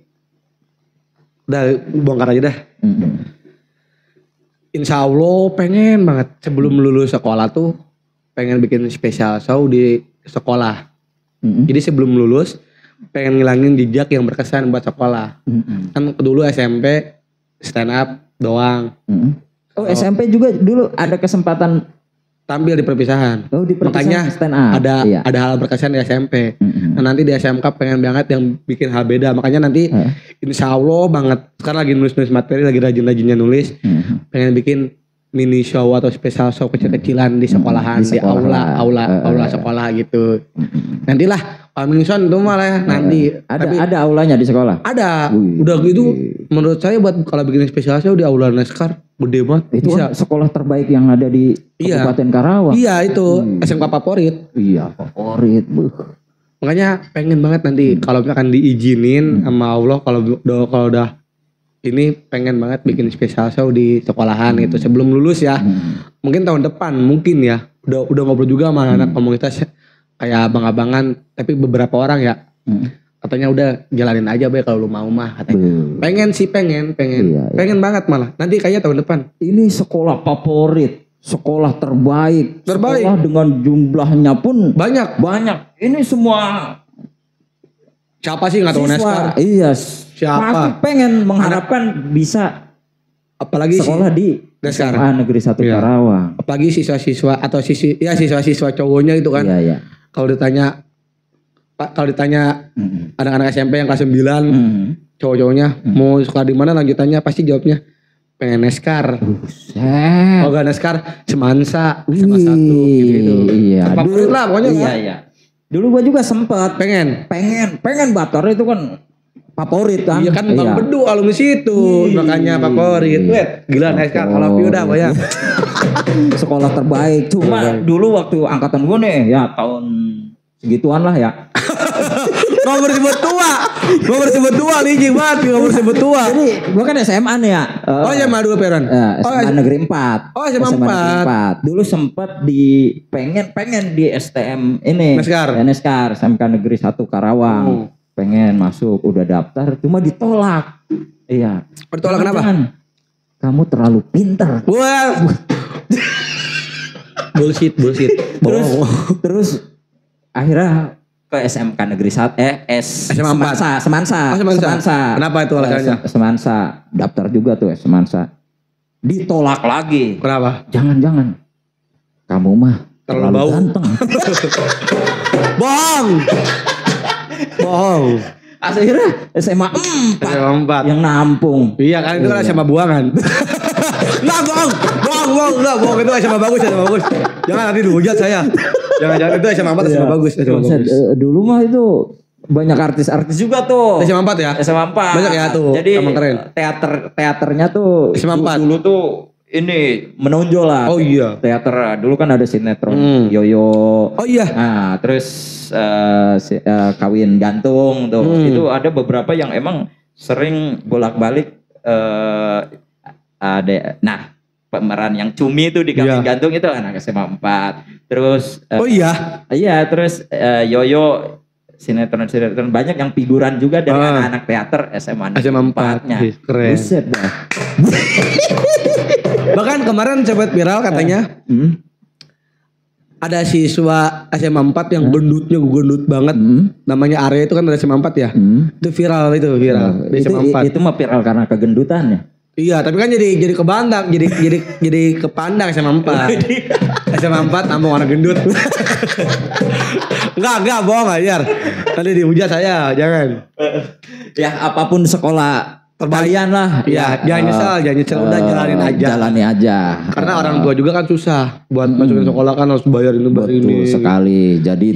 Speaker 1: udah bongkar aja dah. Insya Allah pengen banget sebelum lulus sekolah tuh pengen bikin special show di sekolah. Jadi sebelum lulus pengen ngilangin jejak yang berkesan buat sekolah. Kan dulu SMP stand up doang.
Speaker 2: Oh SMP juga dulu ada kesempatan
Speaker 1: tampil di perpisahan.
Speaker 2: Oh di perpisahan
Speaker 1: makanya
Speaker 2: stand up.
Speaker 1: Ada hal berkesan di SMP. Nah nanti di SMK pengen banget yang bikin hal beda. Makanya nanti insya Allah banget. Sekarang lagi nulis materi, lagi rajin-rajinnya nulis. Pengen bikin mini show atau special show kecil-kecilan di sekolahan, di aula sekolah gitu. Nantilah coming soon tuh malah ya nanti.
Speaker 2: Ada aulanya di sekolah?
Speaker 1: Ada. Udah gitu menurut saya buat kalau bikin special show di aula Neskar gede banget.
Speaker 2: Itu bisa. Kan sekolah terbaik yang ada di Kabupaten Karawang.
Speaker 1: Iya itu SMK favorit.
Speaker 2: Iya favorit.
Speaker 1: Makanya pengen banget nanti kalau misalkan diizinin sama Allah kalau udah ini pengen banget bikin special show di sekolahan gitu sebelum lulus ya. Mungkin tahun depan mungkin ya. Udah ngobrol juga sama anak komunitas kayak abang-abangan tapi beberapa orang ya. Katanya udah jalanin aja Bay kalau lu mau mah katanya. Pengen sih pengen.
Speaker 2: Iya.
Speaker 1: Pengen banget malah. Nanti kayaknya tahun depan.
Speaker 2: Ini sekolah favorit sekolah terbaik. Sekolah dengan jumlahnya pun banyak. Ini semua
Speaker 1: siapa sih nggak tahu Neskar?
Speaker 2: Iya, siapa? Pasti pengen mengharapkan bisa
Speaker 1: apalagi
Speaker 2: sekolah di SMA Negeri 1 Karawang.
Speaker 1: Apalagi siswa-siswa atau siswa-siswa cowoknya itu kan.
Speaker 2: Iya.
Speaker 1: Kalau ditanya anak-anak SMP yang kelas 9 cowok-cowoknya mau sekolah di mana, lanjutannya pasti jawabnya pengen Neskar. Kalau gak Neskar Semansa sama satu gitu.
Speaker 2: Iya.
Speaker 1: Favorit lah pokoknya.
Speaker 2: Iya. Dulu gua juga sempat pengen Bator itu kan favorit kan.
Speaker 1: Iya kan Bang Bedu alumni situ, makanya favorit. Gila Neskar kalau udah banyak.
Speaker 2: Sekolah terbaik. Cuma dulu waktu angkatan gua nih ya tahun segituan lah ya.
Speaker 1: Gak bersebut tua licik banget, gak bersebut tua.
Speaker 2: Jadi gua kan SMA nih ya.
Speaker 1: SMA dulu Peran.
Speaker 2: SMA Negeri 4.
Speaker 1: SMA 4.
Speaker 2: Dulu sempat pengen di STM ini. Neskar SMK Negeri 1 Karawang. Pengen masuk, udah daftar, cuma ditolak. Iya.
Speaker 1: Ditolak kenapa?
Speaker 2: Kamu terlalu pintar.
Speaker 1: Wah. Bullshit.
Speaker 2: Terus akhirnya ke SMK Negeri 1 Semansa.
Speaker 1: Kenapa itu alasannya?
Speaker 2: Semansa daftar juga tuh Semansa. Ditolak lagi.
Speaker 1: Kenapa?
Speaker 2: Jangan. Kamu mah terlalu ganteng. Bohong. Akhirnya SMA 4 yang nampung.
Speaker 1: Iya kan itu kan SMA buangan. Nah bohong itu SMA bagus. Jangan nanti dihujat saya. Jangan itu SMA 4 SMA bagus.
Speaker 2: Dulu mah itu banyak artis-artis juga tuh.
Speaker 1: SMA 4 ya?
Speaker 2: SMA 4.
Speaker 1: Banyak ya tuh.
Speaker 2: Jadi teaternya tuh
Speaker 1: SMA 4.
Speaker 2: Dulu tuh ini menonjol lah.
Speaker 1: Oh iya.
Speaker 2: Teater dulu kan ada sinetron Yoyo.
Speaker 1: Oh iya.
Speaker 2: Nah, terus kawin gantung tuh. Itu ada beberapa yang emang sering bolak-balik ada. Nah, pemeran yang Cumi itu di kawin gantung itu anak SMA 4. Terus
Speaker 1: oh iya.
Speaker 2: Iya, terus Yoyo sinetron banyak yang figuran juga dari anak-anak teater SMA 4-nya.
Speaker 1: Keren. Buset dah. Bahkan kemarin sempat viral katanya. Ada siswa SMA 4 yang gendut banget. Namanya Arya itu kan dari SMA 4 ya. Itu viral di SMA 4.
Speaker 2: Itu mah viral karena kegendutan ya.
Speaker 1: Iya, tapi kan jadi kebandang, jadi kepandang SMA 4. SMA 4 tambah orang gendut. Enggak, bohong aja. Nanti dihujat saya, jangan.
Speaker 2: Ya apapun sekolah terbayan lah.
Speaker 1: Ya, jangan nyesel, udah jalani aja. Karena orang tua juga kan susah buat masukin sekolah kan harus bayar ini bayar ini.
Speaker 2: Betul sekali. Jadi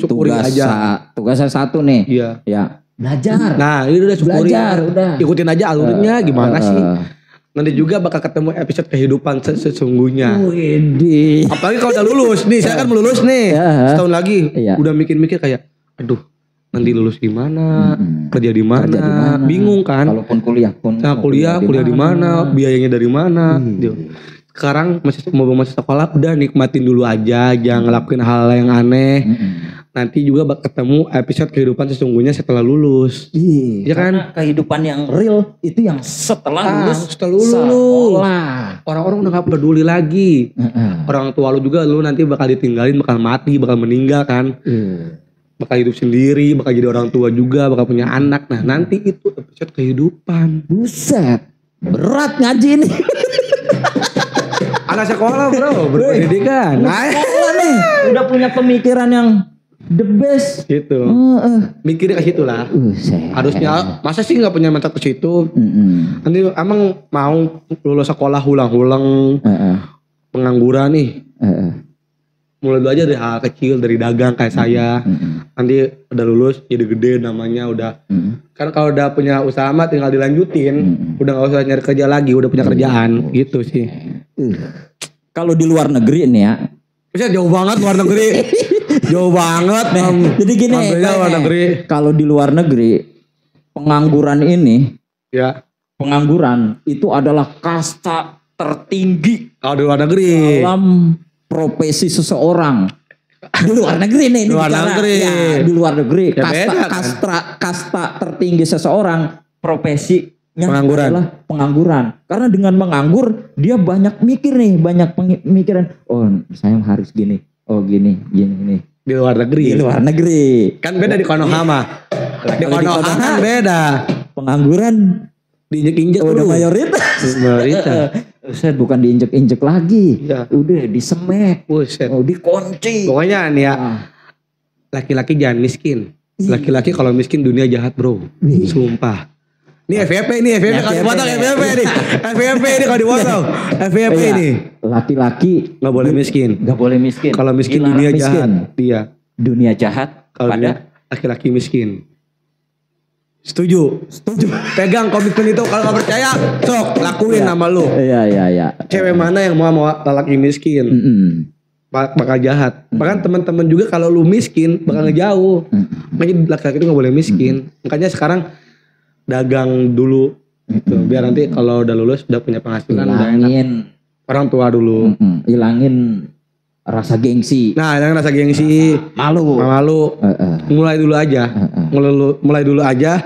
Speaker 2: tugasnya satu nih.
Speaker 1: Iya.
Speaker 2: Ya, belajar.
Speaker 1: Nah, ini udah syukuri.
Speaker 2: Udah.
Speaker 1: Ikutin aja alurnya gimana sih. Nanti juga bakal ketemu episode kehidupan sesungguhnya. Apalagi kalau udah lulus nih, saya kan mau lulus nih. Setahun lagi udah mikir-mikir kayak aduh, nanti lulus gimana, kerja di mana, bingung kan.
Speaker 2: Kalaupun kuliah pun.
Speaker 1: Nah, kuliah di mana, biayanya dari mana. Sekarang masih sekolah udah nikmatin dulu aja, jangan ngelakuin hal yang aneh. Nanti juga ketemu episode kehidupan sesungguhnya setelah lulus.
Speaker 2: Iya kan? Kehidupan yang real itu yang setelah lulus.
Speaker 1: Sekolah. Orang-orang udah gak peduli lagi. Orang tua lu juga lu nanti bakal ditinggalin, bakal mati, bakal meninggal kan. Bakal hidup sendiri, bakal jadi orang tua juga, bakal punya anak. Nah nanti itu episode kehidupan.
Speaker 2: Buset, berat ngaji nih.
Speaker 1: Anak sekolah bro, berpendidikan.
Speaker 2: Sekolah nih, udah punya pemikiran yang the best.
Speaker 1: Gitu. Mikirnya ke situ lah. Harusnya masa sih nggak punya mental ke situ. Nanti emang mau lulus sekolah ulang-ulang pengangguran nih. Mulai dulu aja dari hal kecil, dari dagang kayak saya. Nanti udah lulus jadi gede namanya udah. Kan kalau udah punya usaha mah tinggal dilanjutin. Udah gak usah nyari kerja lagi, udah punya kerjaan gitu sih.
Speaker 2: Kalau di luar negeri nih ya.
Speaker 1: Bisa jauh banget luar negeri. Jauh banget.
Speaker 2: Jadi gini,
Speaker 1: luar negeri.
Speaker 2: Kalau di luar negeri pengangguran ini pengangguran itu adalah kasta tertinggi.
Speaker 1: Kalau di luar negeri.
Speaker 2: Dalam profesi seseorang di luar negeri nih, di luar negeri
Speaker 1: ya
Speaker 2: kasta tertinggi seseorang profesi
Speaker 1: Pengangguran.
Speaker 2: adalah pengangguran. Karena dengan menganggur dia banyak mikir nih, banyak pemikiran. Oh, saya harus gini. Oh, gini.
Speaker 1: Di luar negeri.
Speaker 2: Di luar negeri.
Speaker 1: Kan beda di Konohama. Di Konoha kan beda.
Speaker 2: Pengangguran
Speaker 1: diinjek-injek
Speaker 2: udah
Speaker 1: dulu.
Speaker 2: mayoritas. Buset, bukan diinjek-injek lagi.
Speaker 1: Ya.
Speaker 2: Udah disemek.
Speaker 1: Buset.
Speaker 2: Dikunci.
Speaker 1: Pokoknya nih ya. Laki-laki jangan miskin. Laki-laki kalau miskin dunia jahat, bro. Sumpah. Ini FVP kalau dipotong FVP nih. FVP ini kalau dipotong. FVP ini.
Speaker 2: Laki-laki
Speaker 1: nggak boleh miskin.
Speaker 2: Nggak boleh miskin.
Speaker 1: Kalau miskin dunia jahat. Iya.
Speaker 2: Dunia jahat
Speaker 1: pada laki-laki miskin. Setuju. Pegang komitmen itu, kalau nggak percaya, sok lakuin sama lu.
Speaker 2: Iya.
Speaker 1: Cewek mana yang mau laki miskin? Bakal jahat. Bahkan teman-teman juga kalau lu miskin bakal ngejauh. Makanya laki-laki itu nggak boleh miskin. Makanya sekarang dagang dulu gitu. Biar nanti kalau udah lulus udah punya penghasilan,
Speaker 2: hilangin
Speaker 1: orang tua dulu.
Speaker 2: Hilangin rasa gengsi.
Speaker 1: Nah, hilangin rasa gengsi, malu. Mulai dulu aja. Mulai dulu aja.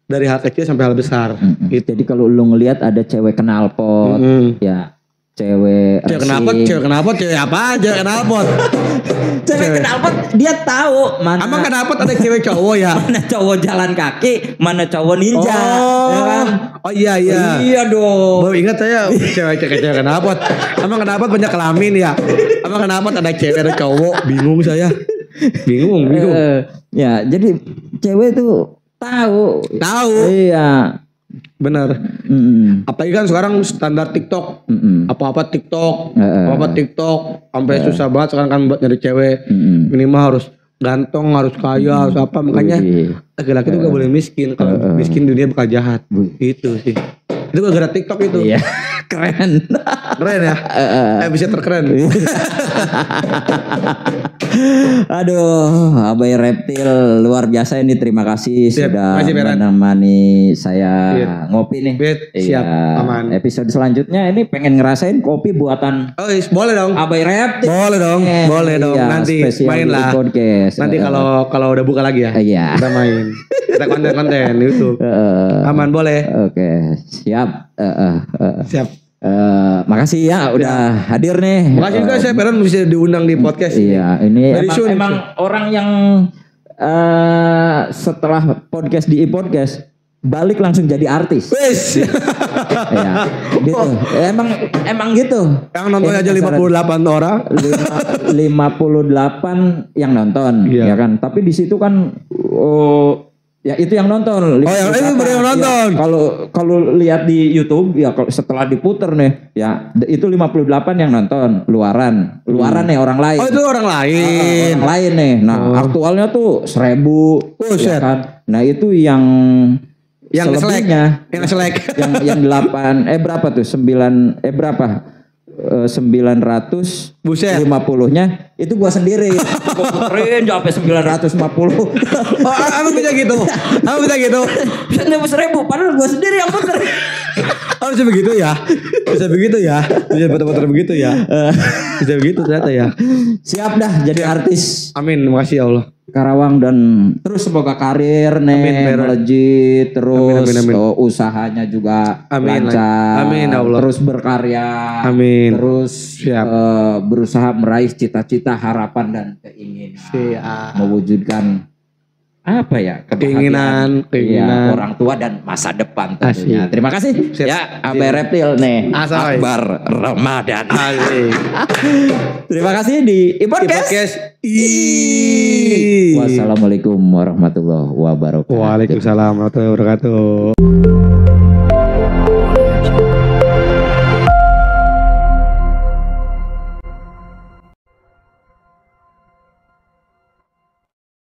Speaker 1: Dari hal kecil sampai hal besar.
Speaker 2: Gitu. Jadi kalau lu ngelihat ada cewek knalpot, ya cewek
Speaker 1: knalpot, cewek apa? Cewek knalpot.
Speaker 2: Cewek knalpot dia tahu mana.
Speaker 1: Emang knalpot ada cewek cowok ya?
Speaker 2: Mana cowok jalan kaki, mana cowok ninja. Ya kan?
Speaker 1: Oh iya.
Speaker 2: Iya dong.
Speaker 1: Baru ingat saya cewek knalpot. Emang knalpot banyak kelamin ya? Emang knalpot ada cewek ada cowok? Bingung saya. Bingung.
Speaker 2: Ya, jadi cewek itu tahu. Iya.
Speaker 1: Bener. Apalagi kan sekarang standar TikTok. Apa-apa TikTok. Sampai susah banget sekarang kan buat nyari cewek. Minimal harus ganteng, harus kaya, harus apa. Makanya laki-laki itu gak boleh miskin. Kalau miskin dunia bakal jahat. Itu sih. Itu gara-gara TikTok itu.
Speaker 2: Iya. Keren
Speaker 1: ya. Bisa terkeren.
Speaker 2: Aduh, Abai Reptil luar biasa ini, terima kasih sudah menemani saya ngopi nih.
Speaker 1: Siap, aman.
Speaker 2: Episode selanjutnya ini pengen ngerasain kopi buatan.
Speaker 1: Oh, boleh dong.
Speaker 2: Abai Reptil.
Speaker 1: Boleh dong. Nanti main lah.
Speaker 2: Podcast.
Speaker 1: Nanti kalau udah buka lagi ya.
Speaker 2: Iya.
Speaker 1: Kita main. Kita konten YouTube. Aman, boleh.
Speaker 2: Oke, siap.
Speaker 1: Siap.
Speaker 2: Makasih ya udah hadir nih.
Speaker 1: Makasih juga saya Peran bisa diundang di podcast.
Speaker 2: Iya, ini emang orang yang setelah podcast di podcast balik langsung jadi artis.
Speaker 1: Wes.
Speaker 2: Ya, gitu. Emang gitu.
Speaker 1: Yang nonton aja 58 orang.
Speaker 2: 58 yang nonton, ya kan. Tapi di situ kan ya itu yang nonton.
Speaker 1: Yang nonton.
Speaker 2: Ya, kalau lihat di YouTube ya setelah diputer nih ya itu 58 yang nonton luaran nih orang lain.
Speaker 1: Oh itu orang lain.
Speaker 2: Orang lain nih. Nah aktualnya tuh 1000. Ya kan? Nah itu yang selebihnya. Yang 8 berapa tuh 9 berapa? 900
Speaker 1: buset
Speaker 2: 50-nya itu gua sendiri. Gua puterin sampai 950.
Speaker 1: Apa bisa gitu? Bisa
Speaker 2: 1000 padahal gua sendiri yang puter.
Speaker 1: Bisa begitu ya? Bisa puter-puter begitu ya? Bisa begitu ternyata ya.
Speaker 2: Siap dah jadi artis.
Speaker 1: Amin, makasih ya Allah.
Speaker 2: Karawang dan terus semoga karir melejit terus. Amin. Usahanya juga lancar.
Speaker 1: Amin Allah.
Speaker 2: Terus berkarya.
Speaker 1: Amin.
Speaker 2: Terus berusaha meraih cita-cita, harapan dan keinginan. Mewujudkan apa ya keinginan ya, orang tua dan masa depan tentunya. Terima kasih. Ya, Abai Reptil nih. Akbar Ramadan. Terima kasih di Podcast.
Speaker 1: Wassalamualaikum
Speaker 2: warahmatullahi wabarakatuh.
Speaker 1: Waalaikumsalam warahmatullahi wabarakatuh.